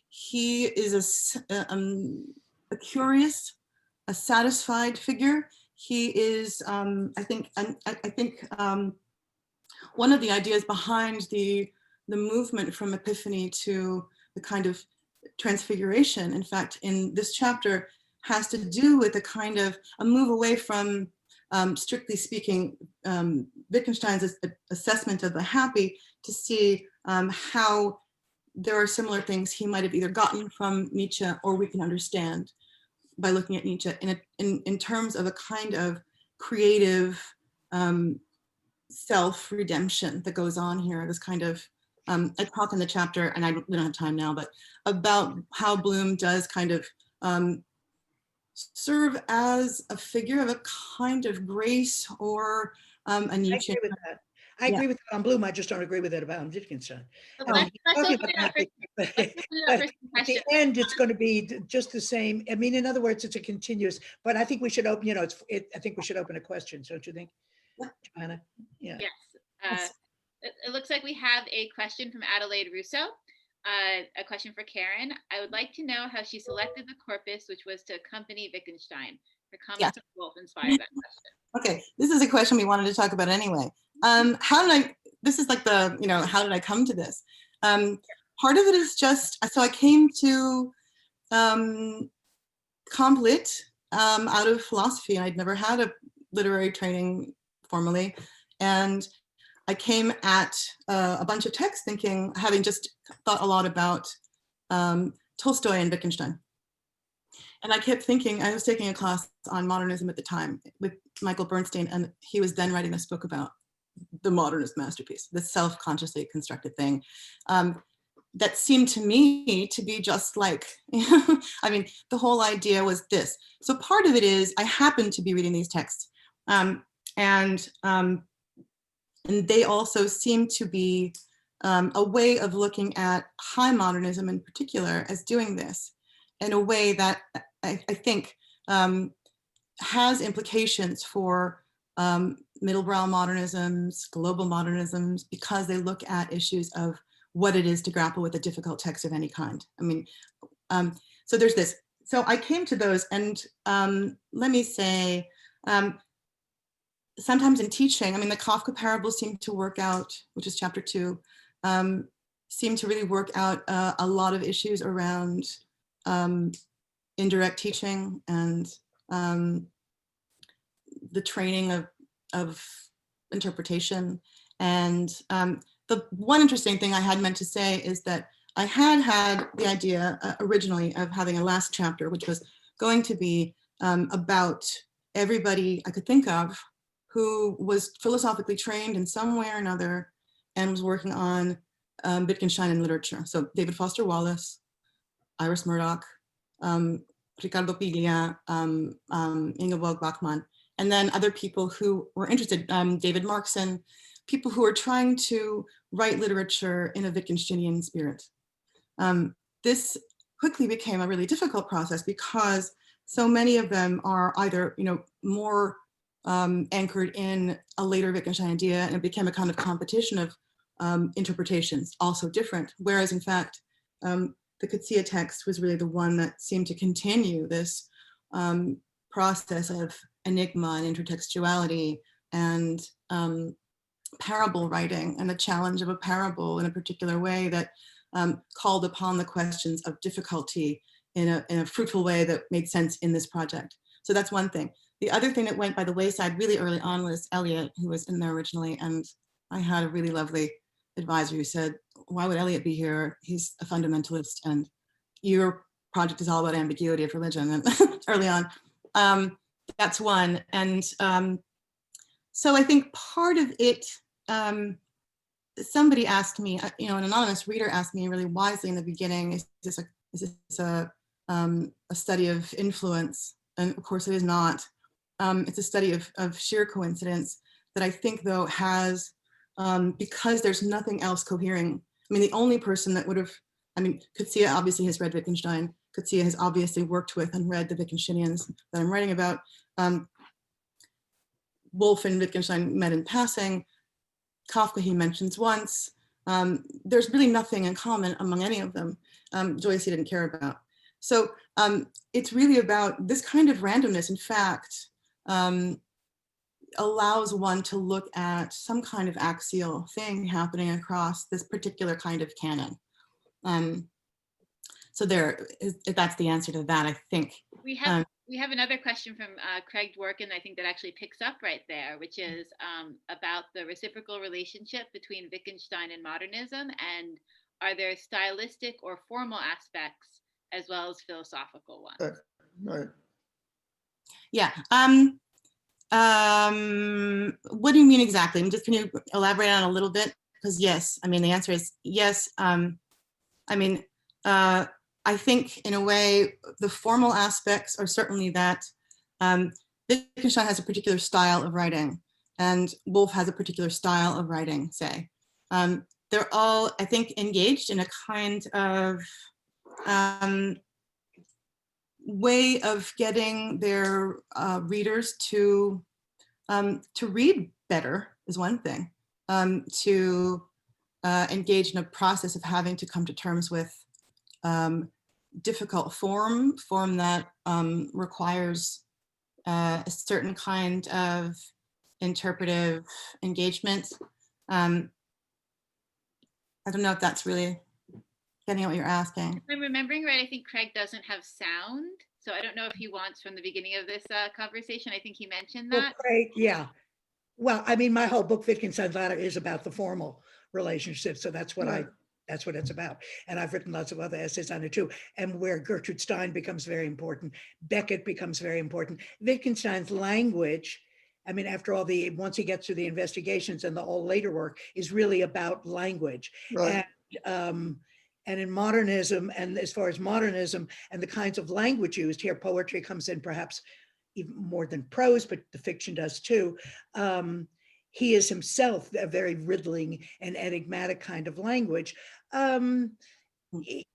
he is a curious satisfied figure. He is, I think one of the ideas behind the movement from epiphany to the kind of transfiguration, in fact, in this chapter, has to do with a kind of a move away from, strictly speaking, Wittgenstein's assessment of the happy, to see how there are similar things he might have either gotten from Nietzsche or we can understand by looking at Nietzsche in terms of a kind of creative self-redemption that goes on here. This kind of, I talk in the chapter, and we don't have time now, but about how Bloom does kind of serve as a figure of a kind of grace or a Nietzsche. I agree with that. I agree with that on Bloom. I just don't agree with it about Wittgenstein. But I mean, let's he's talking open about it up for, happy, let's open it up for some at the questions. end, it's going to be just the same. I mean, in other words, it's a continuous, but I think we should open, I think we should open a question, don't you think, Johanna? Yeah. Yes. It looks like we have a question from Adelaide Russo. A question for Karen. I would like to know how she selected the corpus which was to accompany Wittgenstein. Her comments on Wolf inspired that question. Okay, this is a question we wanted to talk about anyway. This is like the, how did I come to this? Part of it is just, so I came to Comp Lit out of philosophy, and I'd never had a literary training formally. And I came at a bunch of texts thinking, having just thought a lot about Tolstoy and Wittgenstein. And I kept thinking, I was taking a class on modernism at the time with Michael Bernstein, and he was then writing this book about the modernist masterpiece, the self-consciously constructed thing. That seemed to me to be just like, I mean, the whole idea was this. So part of it is I happened to be reading these texts, and they also seem to be a way of looking at high modernism in particular as doing this in a way that I think has implications for middlebrow modernisms, global modernisms, because they look at issues of what it is to grapple with a difficult text of any kind. I mean, so there's this. So I came to those, and let me say, sometimes in teaching, I mean, the Kafka parables seem to work out, which is chapter 2, seem to really work out a lot of issues around indirect teaching and the training of interpretation. And the one interesting thing I had meant to say is that I had the idea originally of having a last chapter, which was going to be about everybody I could think of who was philosophically trained in some way or another and was working on Wittgenstein in literature. So David Foster Wallace, Iris Murdoch, Ricardo Piglia, Ingeborg Bachmann, and then other people who were interested, David Markson, people who are trying to write literature in a Wittgensteinian spirit. This quickly became a really difficult process because so many of them are either, more anchored in a later Wittgenstein idea, and it became a kind of competition of interpretations, also different. Whereas in fact, the Coetzee text was really the one that seemed to continue this process of enigma and intertextuality and parable writing, and the challenge of a parable in a particular way that called upon the questions of difficulty in a fruitful way that made sense in this project. So that's one thing. The other thing that went by the wayside really early on was Eliot, who was in there originally, and I had a really lovely advisor who said, why would Eliot be here? He's a fundamentalist, and your project is all about ambiguity of religion, and early on. That's one. And so I think part of it, somebody asked me, an anonymous reader asked me really wisely in the beginning, is this a study of influence? And of course it is not. It's a study of sheer coincidence that I think though has, because there's nothing else cohering. I mean, the only person that would have, Coetzee obviously has read Wittgenstein. Coetzee has obviously worked with and read the Wittgensteinians that I'm writing about. Woolf and Wittgenstein met in passing. Kafka he mentions once. There's really nothing in common among any of them. Joyce he didn't care about. So it's really about this kind of randomness, in fact, allows one to look at some kind of axial thing happening across this particular kind of canon. So that's the answer to that, I think. We have another question from Craig Dworkin, I think that actually picks up right there, which is about the reciprocal relationship between Wittgenstein and modernism, and are there stylistic or formal aspects as well as philosophical ones? Right. Yeah. What do you mean exactly? Can you elaborate on it a little bit? Because yes, I mean, the answer is yes. I think in a way, the formal aspects are certainly that Wittgenstein has a particular style of writing, and Woolf has a particular style of writing, say. They're all, I think, engaged in a kind of way of getting their readers to read better is one thing, to engage in a process of having to come to terms with difficult form that requires a certain kind of interpretive engagement. I don't know if that's really getting at what you're asking. If I'm remembering right, I think Craig doesn't have sound. So I don't know if he wants from the beginning of this conversation. I think he mentioned that. Well, Craig, yeah. Well, I mean, my whole book, Wittgenstein's Ladder, is about the formal relationship. So that's what that's what it's about. And I've written lots of other essays on it too. And where Gertrude Stein becomes very important, Beckett becomes very important. Wittgenstein's language, I mean, after all, once he gets through the investigations and the all later work, is really about language. Right. And in modernism, and as far as modernism and the kinds of language used here, poetry comes in perhaps even more than prose, but the fiction does too. He is himself a very riddling and enigmatic kind of language. It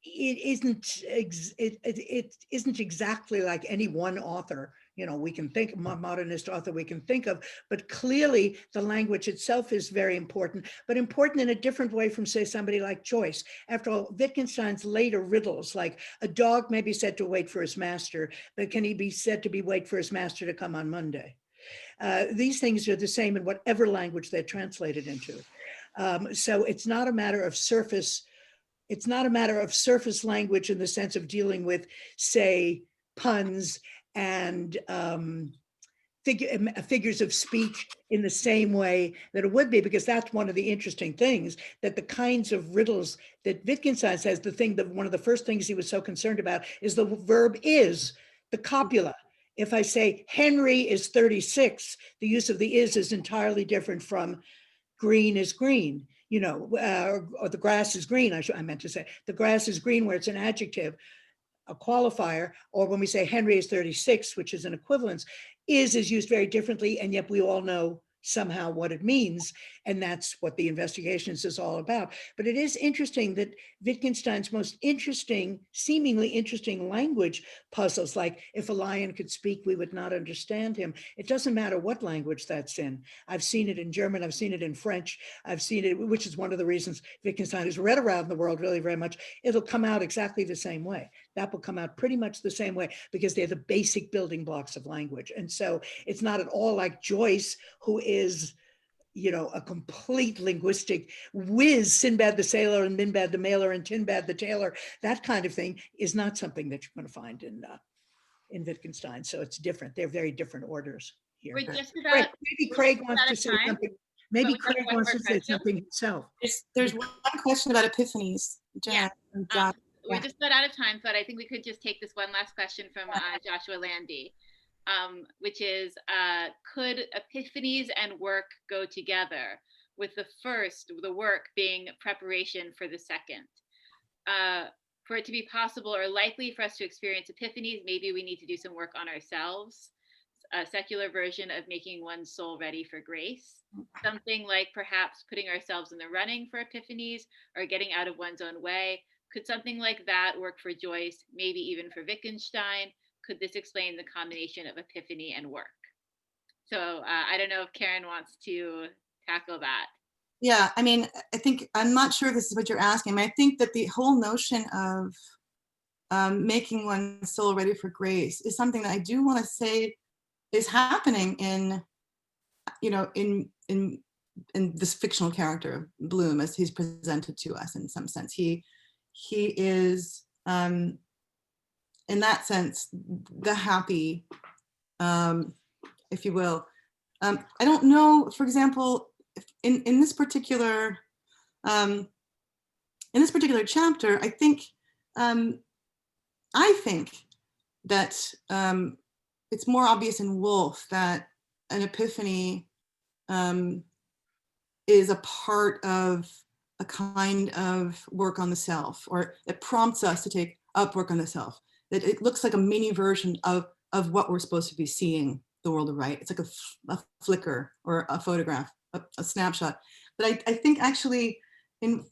isn't exactly like any one author, you know, we can think modernist author we can think of, but clearly the language itself is very important, but important in a different way from, say, somebody like Joyce. After all, Wittgenstein's later riddles, like a dog may be said to wait for his master, but can he be said to wait for his master to come on Monday? These things are the same in whatever language they're translated into. So it's not a matter of surface. It's not a matter of surface language in the sense of dealing with, say, puns and figures of speech in the same way that it would be, because that's one of the interesting things, that the kinds of riddles that Wittgenstein says, one of the first things he was so concerned about is the verb is, the copula. If I say Henry is 36, the use of the is entirely different from green is green, you know, or the grass is green, I meant to say. The grass is green where it's an adjective, a qualifier, or when we say Henry is 36, which is an equivalence, is used very differently, and yet we all know somehow what it means, and that's what the investigations is all about. But it is interesting that Wittgenstein's most interesting, seemingly interesting language puzzles, like if a lion could speak, we would not understand him. It doesn't matter what language that's in. I've seen it in German, I've seen it in French, I've seen it, which is one of the reasons Wittgenstein is read around the world really very much. It'll come out exactly the same way. That will come out pretty much the same way, because they're the basic building blocks of language. And so it's not at all like Joyce, who is, you know, a complete linguistic whiz, Sinbad the sailor and Minbad the mailer and Tinbad the tailor. That kind of thing is not something that you're going to find in Wittgenstein. So it's different. They're very different orders here. We're just about, Maybe Craig wants to say something. Maybe But we Craig have one wants more to say question. something himself. There's one question about epiphanies. Yeah. John. We're just about out of time, but I think we could just take this one last question from Joshua Landy, which is, could epiphanies and work go together, with the work being preparation for the second? For it to be possible or likely for us to experience epiphanies, maybe we need to do some work on ourselves, a secular version of making one's soul ready for grace. Something like perhaps putting ourselves in the running for epiphanies or getting out of one's own way. Could something like that work for Joyce, maybe even for Wittgenstein? Could this explain the combination of epiphany and work? So I don't know if Karen wants to tackle that. Yeah, I mean, I'm not sure if this is what you're asking. I think that the whole notion making one's soul ready for grace is something that I do want to say is happening in, you know, in this fictional character of Bloom as he's presented to us in some sense. He is, in that sense, the happy, if you will. I don't know, for example, in this particular chapter, I think that it's more obvious in Woolf that an epiphany is a part of a kind of work on the self, or it prompts us to take up work on the self. That it looks like a mini version of what we're supposed to be seeing the world of right. It's like a flicker or a photograph, a snapshot. But I think actually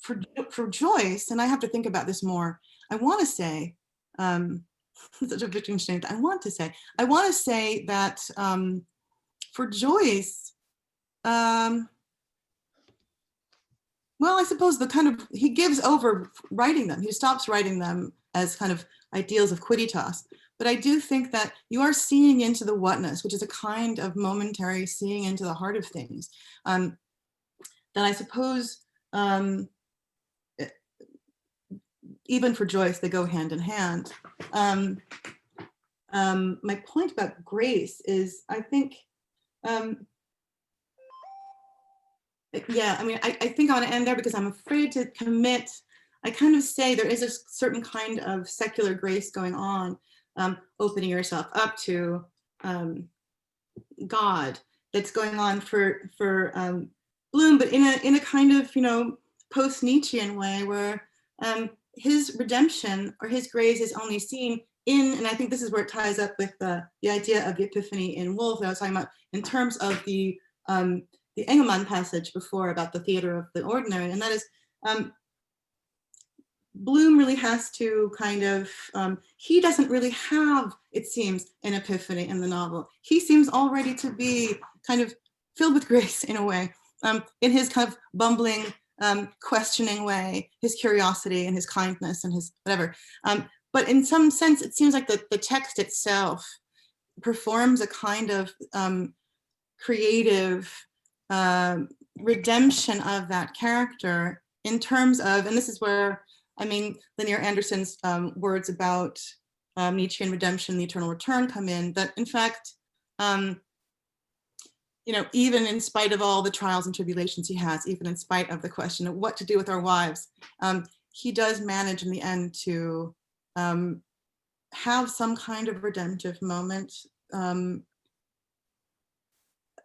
for Joyce, and I have to think about this more, I want to say, such a Wittgenstein, I want to say that for Joyce, well, I suppose he gives over writing them. He stops writing them as kind of ideals of quidditas. But I do think that you are seeing into the whatness, which is a kind of momentary seeing into the heart of things. That I suppose, even for Joyce, they go hand in hand. My point about grace is, I think, yeah, I mean, I think I want to end there because I'm afraid to commit. I kind of say there is a certain kind of secular grace going on, opening yourself up to God, that's going on for Bloom, but in a kind of, you know, post-Nietzschean way where his redemption or his grace is only seen in, and I think this is where it ties up with the idea of the epiphany in Woolf that I was talking about in terms of the Engelmann passage before about the theater of the ordinary, and that is Bloom really has to kind of, he doesn't really have, it seems, an epiphany in the novel. He seems already to be kind of filled with grace in a way, in his kind of bumbling, questioning way, his curiosity and his kindness and his whatever. But in some sense, it seems like the text itself performs a kind of creative redemption of that character in terms of, and this is where, I mean, Linear Anderson's words about Nietzschean redemption, the eternal return come in, that in fact, you know, even in spite of all the trials and tribulations he has, even in spite of the question of what to do with our wives, he does manage in the end to have some kind of redemptive moment,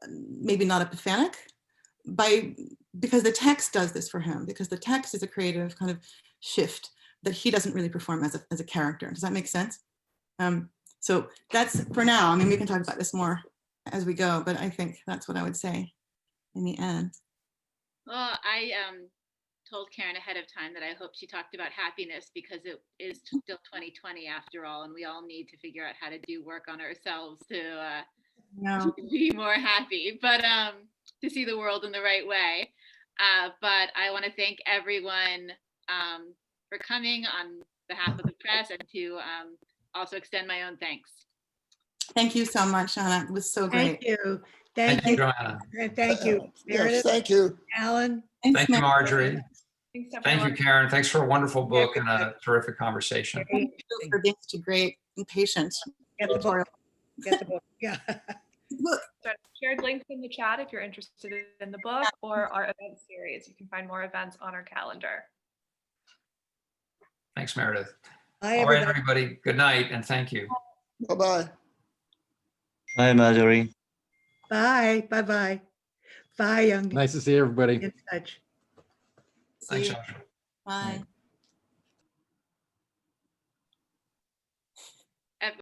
maybe not epiphanic, because the text does this for him, because the text is a creative kind of shift that he doesn't really perform as a character. Does that make sense? So that's for now. I mean, we can talk about this more as we go, but I think that's what I would say in the end. Well, I told Karen ahead of time that I hope she talked about happiness because it is still 2020 after all, and we all need to figure out how to do work on ourselves to be more happy, but to see the world in the right way. But I want to thank everyone for coming on behalf of the press, and to also extend my own thanks. Thank you so much, Johanna. It was so great. Thank you. Thank you, Johanna. And thank you, Yes, Meredith, thank you. Alan. Thanks, Thank you, Marjorie. Thanks, Thank you, everyone. Karen. Thanks for a wonderful book and a terrific conversation. Thank you for being such a great and patient. Get the book. Get the book. Yeah. Look, So I've shared links in the chat if you're interested in the book or our event series. You can find more events on our calendar. Thanks, Meredith. Bye, All right, everybody. everybody. Good night and thank you. Bye-bye. Bye, Marjorie. Bye. Bye-bye. Bye, young. Nice to see everybody. In touch. see Thanks, you. Joshua. Bye.